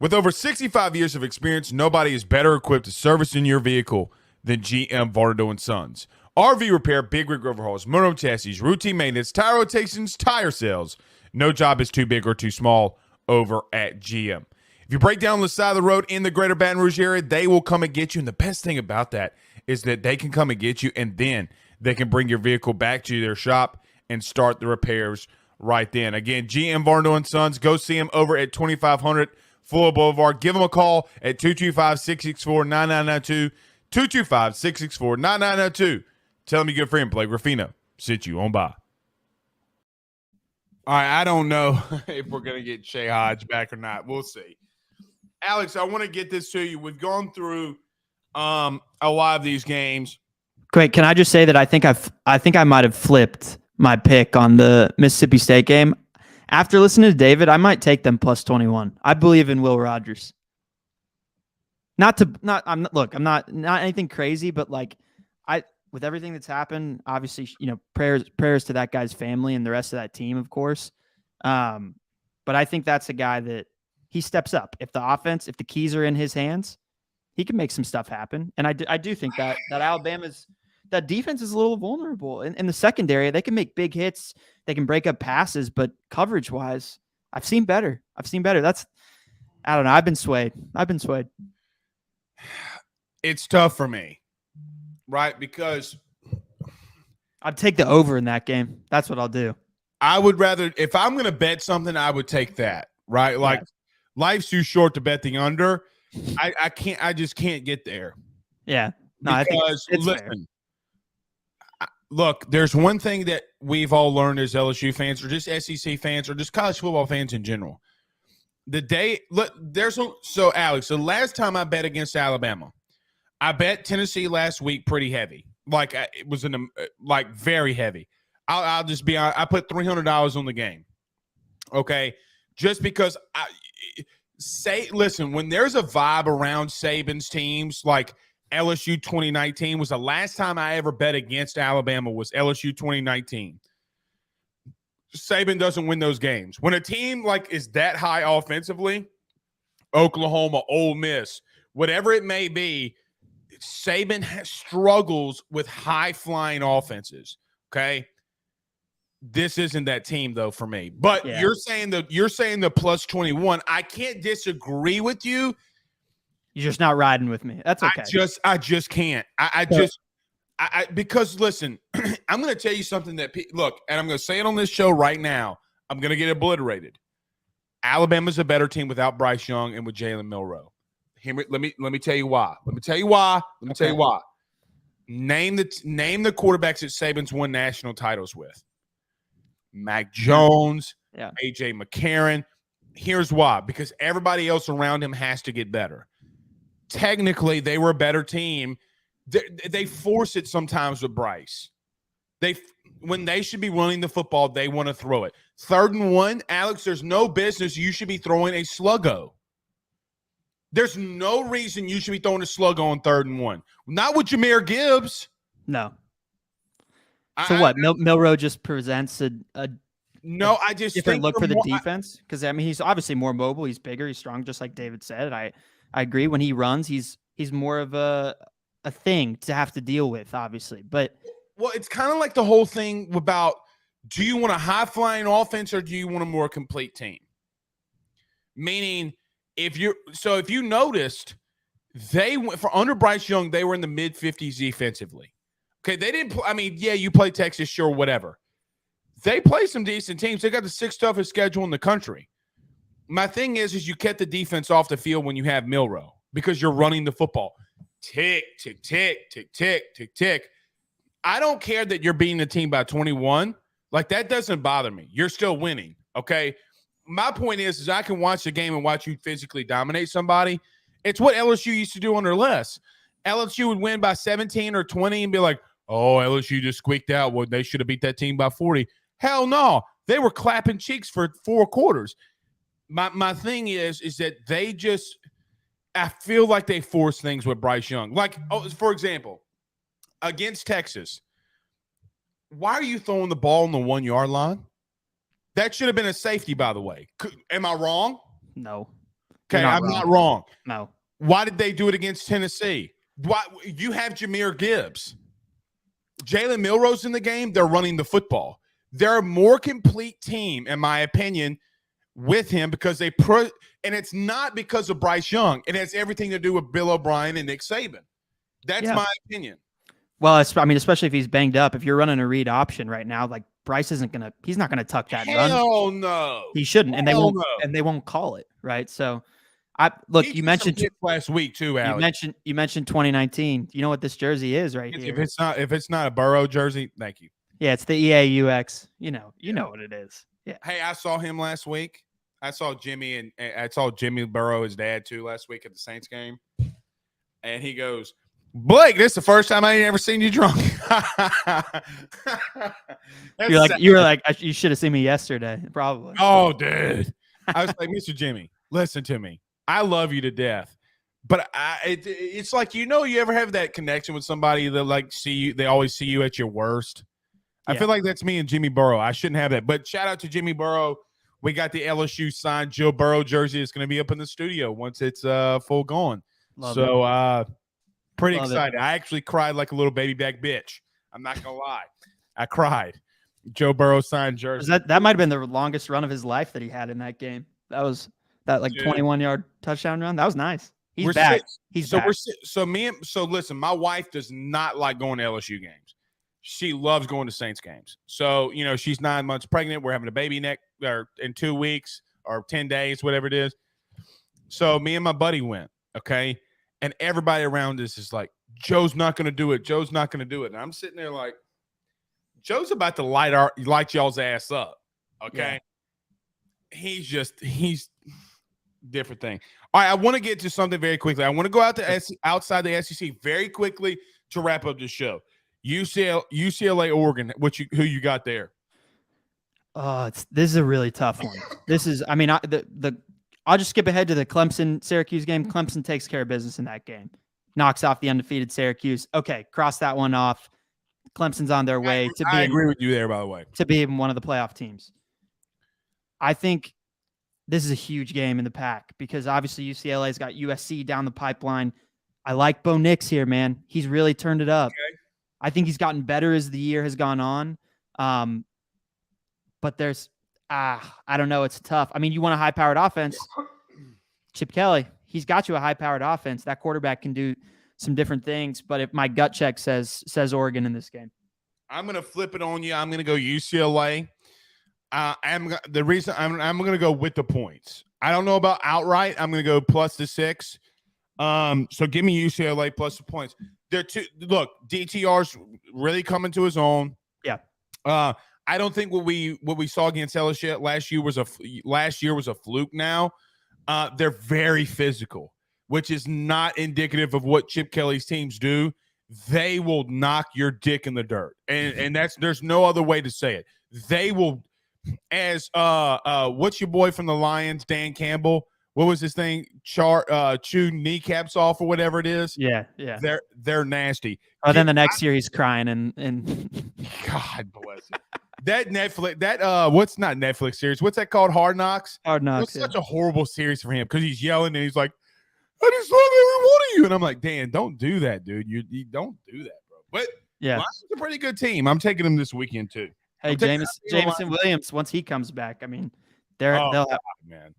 With over 65 years of experience, nobody is better equipped to service in your vehicle than GM Varnado & Sons. RV repair, big rig overhauls, motorhome chassis, routine maintenance, tire rotations, tire sales. No job is too big or too small over at GM. If you break down the side of the road in the greater Baton Rouge area, they will come and get you. And the best thing about that is that they can come and get you, and then they can bring your vehicle back to their shop and start the repairs right then. Again, GM Varnado & Sons. Go see them over at 2500 Fuller Boulevard. Give them a call at 225-664-9992, 225-664-9992. Tell them your good friend Blake Ruffino sent you on by. All right, I don't know if we're going to get Shay Hodge back or not. We'll see. Alex, I want to get this to you. We've gone through a lot of these games. Great. Can I just say that I think I might have flipped my pick on the Mississippi State game. After listening to David, I might take them plus 21. I believe in Will Rogers. I'm not anything crazy, but like with everything that's happened, obviously, prayers to that guy's family and the rest of that team, of course. But I think that's a guy that he steps up. If the keys are in his hands, he can make some stuff happen. And I do think that that defense is a little vulnerable. In the secondary, they can make big hits. They can break up passes, but coverage-wise, I've seen better. I don't know. I've been swayed. It's tough for me, right? Because I'd take the over in that game. That's what I'll do. I would rather, if I'm going to bet something, I would take that, right? Like, life's too short to bet the under. I just can't get there. Yeah. No, because, I think it's listen, fair. Look, there's one thing that we've all learned as LSU fans or just SEC fans or just college football fans in general. So Alex, the last time I bet against Alabama, I bet Tennessee last week pretty heavy. Like it was very heavy. I'll just be honest. I put $300 on the game. Okay. Just because listen, when there's a vibe around Saban's teams, like LSU 2019 was the last time I ever bet against Alabama was LSU 2019. Saban doesn't win those games. When a team like is that high offensively, Oklahoma, Ole Miss, whatever it may be, Saban struggles with high-flying offenses, okay? This isn't that team, though, for me. But yeah. You're saying the plus 21. I can't disagree with you. You're just not riding with me. That's okay. I just can't. Because listen, I'm going to tell you something that look, and I'm going to say it on this show right now. I'm going to get obliterated. Alabama's a better team without Bryce Young and with Jalen Milroe. Let me tell you why. Name the quarterbacks that Saban's won national titles with. Mac Jones, A.J. McCarron. Here's why. Because everybody else around him has to get better. Technically, they were a better team. They force it sometimes with Bryce. When they should be running the football, they want to throw it. 3rd and 1, Alex, there's no business you should be throwing a sluggo. There's no reason you should be throwing a sluggo on 3rd and 1. Not with Jahmyr Gibbs. No. So what? Milroe just presents a I just different look for the defense? Because, I mean, he's obviously more mobile. He's bigger. He's strong, just like David said. I agree. When he runs, he's more of a thing to have to deal with, obviously. But it's kind of like the whole thing about, do you want a high-flying offense or do you want a more complete team? Meaning, if you noticed, they went for under Bryce Young, they were in the mid-50s defensively. Okay, they didn't – you play Texas, sure, whatever. They play some decent teams. They got the 6th toughest schedule in the country. My thing is you kept the defense off the field when you have Milroe because you're running the football. Tick, tick, tick, tick, tick, tick, tick. I don't care that you're beating the team by 21. Like, that doesn't bother me. You're still winning, okay? My point is I can watch the game and watch you physically dominate somebody. It's what LSU used to do under Les. LSU would win by 17 or 20 and be like, oh, LSU just squeaked out. Well, they should have beat that team by 40. Hell no. They were clapping cheeks for 4 quarters. My thing is that they just – I feel like they force things with Bryce Young. Like, for example, against Texas, why are you throwing the ball on the 1-yard line? That should have been a safety, by the way. Am I wrong? No. Okay, I'm not wrong. No. Why did they do it against Tennessee? Why you have Jahmyr Gibbs, Jalen Milroe's in the game? They're running the football. They're a more complete team, in my opinion, with him because and it's not because of Bryce Young. It has everything to do with Bill O'Brien and Nick Saban. That's my opinion. Well, especially if he's banged up. If you're running a read option right now, like Bryce he's not gonna tuck that run. Hell no, he shouldn't, and they won't call it, right? So, you mentioned last week too, Alex. You mentioned 2019. You know what this jersey is, right here? If it's not a Burrow jersey, thank you. Yeah, it's the EAUX. You know what it is. Yeah. Hey, I saw him last week. I saw Jimmy Burrow, his dad, too, last week at the Saints game, and he goes, Blake, this is the first time I ain't ever seen you drunk. You were like, you should have seen me yesterday, probably. Oh, dude. I was like, Mr. Jimmy, listen to me. I love you to death. But it's like, you ever have that connection with somebody that they always see you at your worst. Yeah. I feel like that's me and Jimmy Burrow. I shouldn't have that. But shout out to Jimmy Burrow. We got the LSU signed Joe Burrow jersey. It's going to be up in the studio once it's full going. Pretty excited. I actually cried like a little baby back bitch. I'm not going to lie. I cried. Joe Burrow signed jersey. That might have been the longest run of his life that he had in that game. That was that 21-yard touchdown run. That was nice. He's back. Listen, my wife does not like going to LSU games. She loves going to Saints games. So, she's 9 months pregnant. We're having a baby in 2 weeks or 10 days, whatever it is. So me and my buddy went, okay? And everybody around us is like, Joe's not going to do it. Joe's not going to do it. And I'm sitting there like, Joe's about to light y'all's ass up, okay? Yeah. He's different thing. All right, I want to get to something very quickly. I want to go outside the SEC very quickly to wrap up the show. UCLA, Oregon. Who you got there? This is a really tough one. I'll just skip ahead to the Clemson-Syracuse game. Clemson takes care of business in that game. Knocks off the undefeated Syracuse. Okay, cross that one off. Clemson's on their way to I agree with you there, by the way. To be one of the playoff teams. I think this is a huge game in the pack because obviously UCLA's got USC down the pipeline. I like Bo Nix here, man. He's really turned it up. Okay. I think he's gotten better as the year has gone on. But there's I don't know. It's tough. I mean, you want a high-powered offense. Chip Kelly, he's got you a high-powered offense. That quarterback can do some different things. But if my gut check says Oregon in this game, I'm going to flip it on you. I'm going to go UCLA. I'm going to go with the points. I don't know about outright. I'm going to go plus the 6. So give me UCLA plus the points. DTR's really coming to his own. Yeah. I don't think what we saw against LSU last year was a fluke. Now they're very physical, which is not indicative of what Chip Kelly's teams do. They will knock your dick in the dirt, and there's no other way to say it. They will, as what's your boy from the Lions, Dan Campbell? What was his thing? Chew kneecaps off or whatever it is. Yeah. They're nasty. Oh, then the next year he's crying and God bless him. That Netflix, what's not Netflix series? What's that called? Hard Knocks. Hard Knocks. It's such a horrible series for him because he's yelling and he's like, "I just love every one of you," and I'm like, "Dan, don't do that, dude. You don't do that, bro." But yeah, Lions a pretty good team. I'm taking them this weekend too. Hey, Jameson Williams, once he comes back, I mean, they'll have man.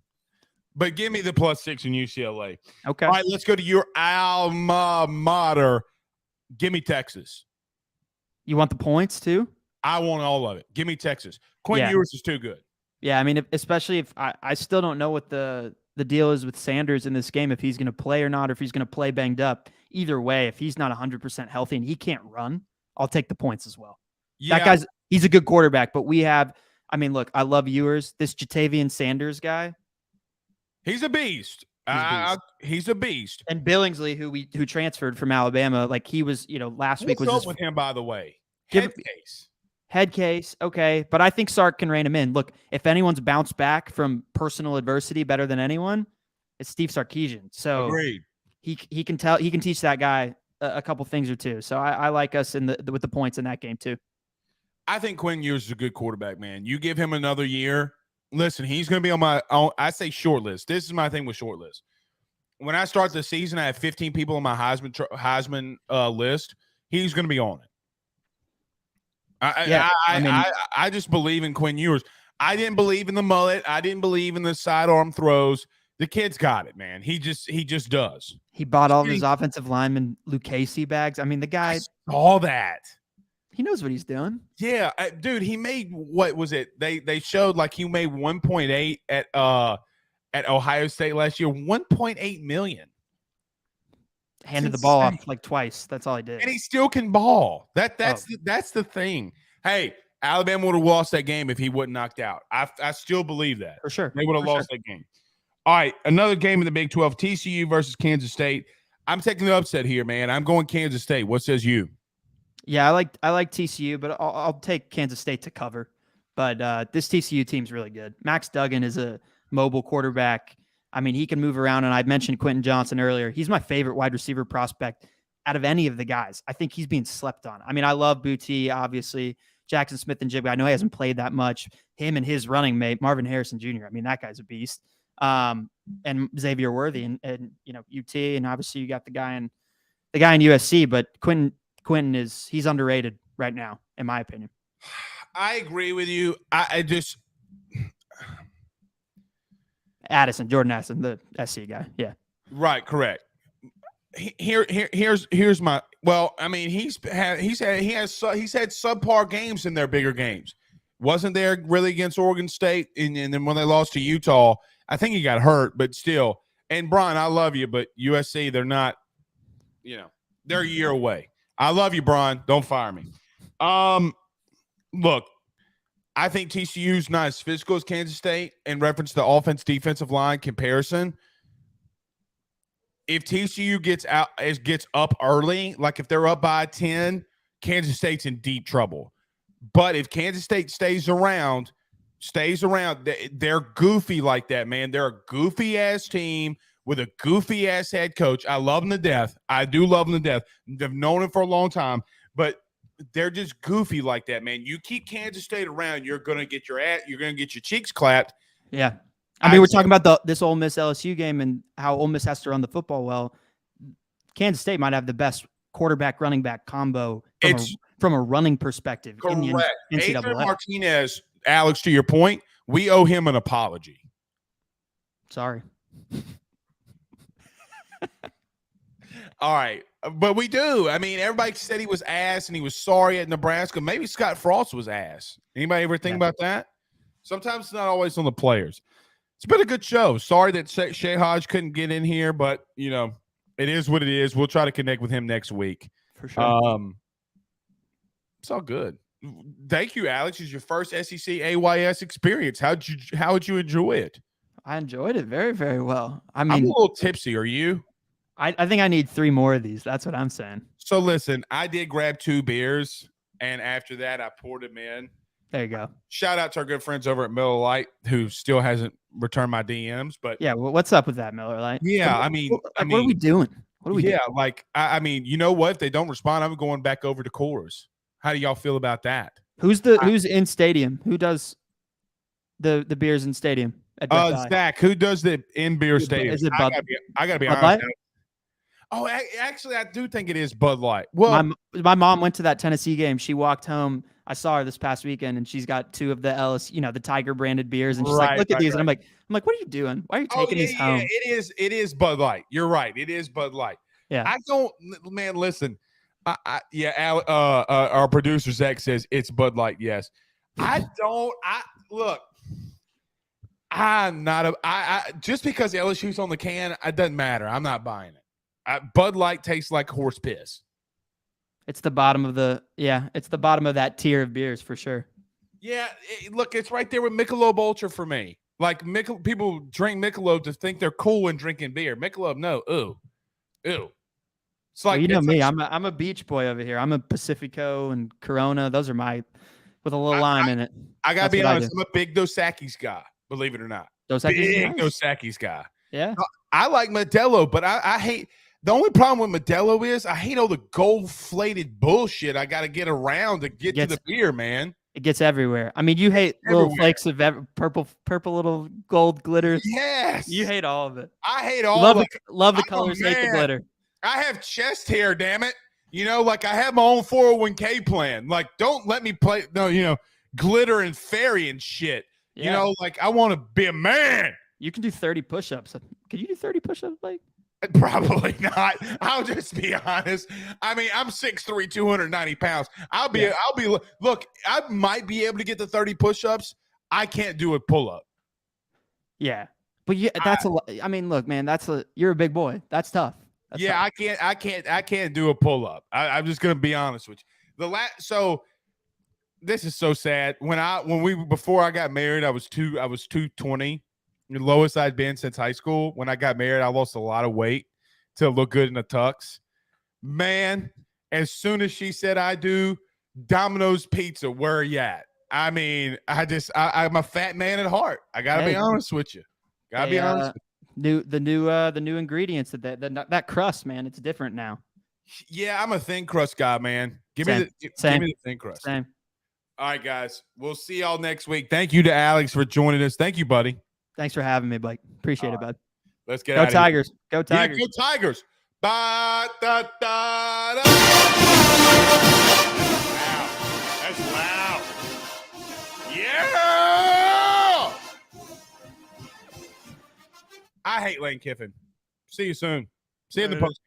But give me the plus 6 in UCLA. Okay. All right, let's go to your alma mater. Give me Texas. You want the points too? I want all of it. Give me Texas. Quinn Ewers is too good. Yeah, I mean, especially if I still don't know what the deal is with Sanders in this game, if he's going to play or not, or if he's going to play banged up. Either way, if he's not 100% healthy and he can't run, I'll take the points as well. Yeah. He's a good quarterback, but look, I love Ewers. This Jatavian Sanders guy. He's a beast. He's a beast. And Billingsley, who transferred from Alabama, like he was, last week was What's up with him, by the way? Head case, okay. But I think Sark can rein him in. Look, if anyone's bounced back from personal adversity better than anyone, it's Steve Sarkisian. So agreed. He can teach that guy a couple things or two. So I like us with the points in that game too. I think Quinn Ewers is a good quarterback, man. You give him another year. Listen, he's going to be on I say short list. This is my thing with short list. When I start the season, I have 15 people on my Heisman list. He's going to be on it. I just believe in Quinn Ewers. I didn't believe in the mullet. I didn't believe in the sidearm throws. The kid's got it, man. He just does. He bought all of his offensive linemen Lucchese bags. I mean, the guy all that. He knows what he's doing. Yeah, dude. He made what was it? They showed like he made 1.8 at Ohio State last year. 1.8 million. Handed the ball off like twice. That's all he did. And he still can ball. That's the thing. Hey, Alabama would have lost that game if he wasn't knocked out. I still believe that. For sure. They would have lost that game. All right, another game in the Big 12, TCU versus Kansas State. I'm taking the upset here, man. I'm going Kansas State. What says you? Yeah, I like TCU, but I'll take Kansas State to cover. But this TCU team's really good. Max Duggan is a mobile quarterback. I mean, he can move around, and I mentioned Quentin Johnson earlier. He's my favorite wide receiver prospect out of any of the guys. I think he's being slept on. I mean, I love Booty, obviously. Jackson Smith and Jigba. I know he hasn't played that much. Him and his running mate, Marvin Harrison Jr. I mean, that guy's a beast. And Xavier Worthy and UT, and obviously you got the guy in USC, but Quentin he's underrated right now, in my opinion. I agree with you. I just Jordan Addison, the SC guy. Yeah. Right. Correct. Here's my, well, I mean, he's had subpar games in their bigger games. Wasn't there really against Oregon State. And then when they lost to Utah, I think he got hurt, but still. And Brian, I love you, but USC, they're not, they're a year away. I love you, Brian. Don't fire me. Look, I think TCU's not as physical as Kansas State in reference to the offense-defensive line comparison. If TCU gets up early, like if they're up by 10, Kansas State's in deep trouble. But if Kansas State stays around, they're goofy like that, man. They're a goofy-ass team with a goofy-ass head coach. I love them to death. I do love them to death. I've known him for a long time, but they're just goofy like that, man. You keep Kansas State around, you're gonna get your cheeks clapped. Yeah, I mean, we're talking about this Ole Miss LSU game and how Ole Miss has to run the football well. Kansas State might have the best quarterback running back combo from a running perspective. Correct. In the NCAA. Adrian Martinez, Alex, to your point, we owe him an apology. Sorry. All right. But we do. I mean, everybody said he was ass and he was sorry at Nebraska. Maybe Scott Frost was ass. Anybody ever think about that? Sometimes it's not always on the players. It's been a good show. Sorry that Shay Hodge couldn't get in here, but, it is what it is. We'll try to connect with him next week. For sure. It's all good. Thank you, Alex. It's your first SEC AYS experience. How would you enjoy it? I enjoyed it very, very well. I mean, I'm a little tipsy. Are you? I think I need 3 more of these. That's what I'm saying. So listen, I did grab 2 beers, and after that, I poured them in. There you go. Shout out to our good friends over at Miller Lite who still hasn't returned my DMs. But yeah, well, what's up with that, Miller Lite? Yeah, what are we doing? What are we doing? Like I mean, you know what? If they don't respond, I'm going back over to Coors. How do y'all feel about that? Who's in stadium? Who does the beers in stadium? Zach, who does the in beer stadium? Is it Bud? I gotta be honest. Light? Oh, actually, I do think it is Bud Light. Well, my mom went to that Tennessee game. She walked home. I saw her this past weekend, and she's got 2 of the LSU, the Tiger branded beers, and she's like, "Look at these," and I'm like, "What are you doing? Why are you taking these home?" It is Bud Light. You're right. It is Bud Light. Yeah. I don't, man. Listen, our producer Zach says it's Bud Light. Yes, look. I'm not just because LSU's on the can, it doesn't matter. I'm not buying it. Bud Light tastes like horse piss. It's the bottom of that tier of beers for sure. Yeah, look, it's right there with Michelob Ultra for me. Like people drink Michelob to think they're cool when drinking beer. Michelob, no, ew. It's like Well, you know it's me. like- I'm a beach boy over here. I'm a Pacifico and Corona. Those are my with a little lime in it. I gotta That's be what I honest. do. I'm a big Dos Equis guy. Believe it or not, Dos Equis is big nice. Dos Equis guy. Yeah. I like Modelo, but I hate. The only problem with Modelo is I hate all the gold-plated bullshit I got to get around to get to the beer, man. It gets everywhere. I mean, you hate little Everywhere. flakes of purple little gold glitters. Yes, You hate all of it. I hate all. Love the I'm a colors, hate the man. glitter. I have chest hair, damn it. You know, like I have my own 401k plan. Like, don't let me play. No, glitter and fairy and shit. Yeah. You know, like I want to be a man. You can do 30 push-ups. Can you do 30 push-ups, like? Probably not. I'll just be honest. I mean, I'm 6'3", 290 pounds. Look, I might be able to get to 30 push-ups. I can't do a pull-up. Yeah. But that's a lot. I mean, look, man, you're a big boy. That's tough. That's tough. I can't do a pull-up. I'm just gonna be honest with you. So this is so sad. Before I got married, I was 220. The lowest I'd been since high school. When I got married, I lost a lot of weight to look good in the tux. Man, as soon as she said I do, Domino's Pizza, where are you at? I mean, I'm a fat man at heart. I gotta be honest with you. Gotta be honest. The new ingredients that crust, man, it's different now. Yeah, I'm a thin crust guy, man. Give me the thin crust. Same. All right, guys. We'll see y'all next week. Thank you to Alex for joining us. Thank you, buddy. Thanks for having me, Blake. Appreciate it, bud. Let's get out of Tigers. here. Go Tigers. Yeah, go Tigers. Wow, that's loud. Yeah. I hate Lane Kiffin. See you soon. See you in the post.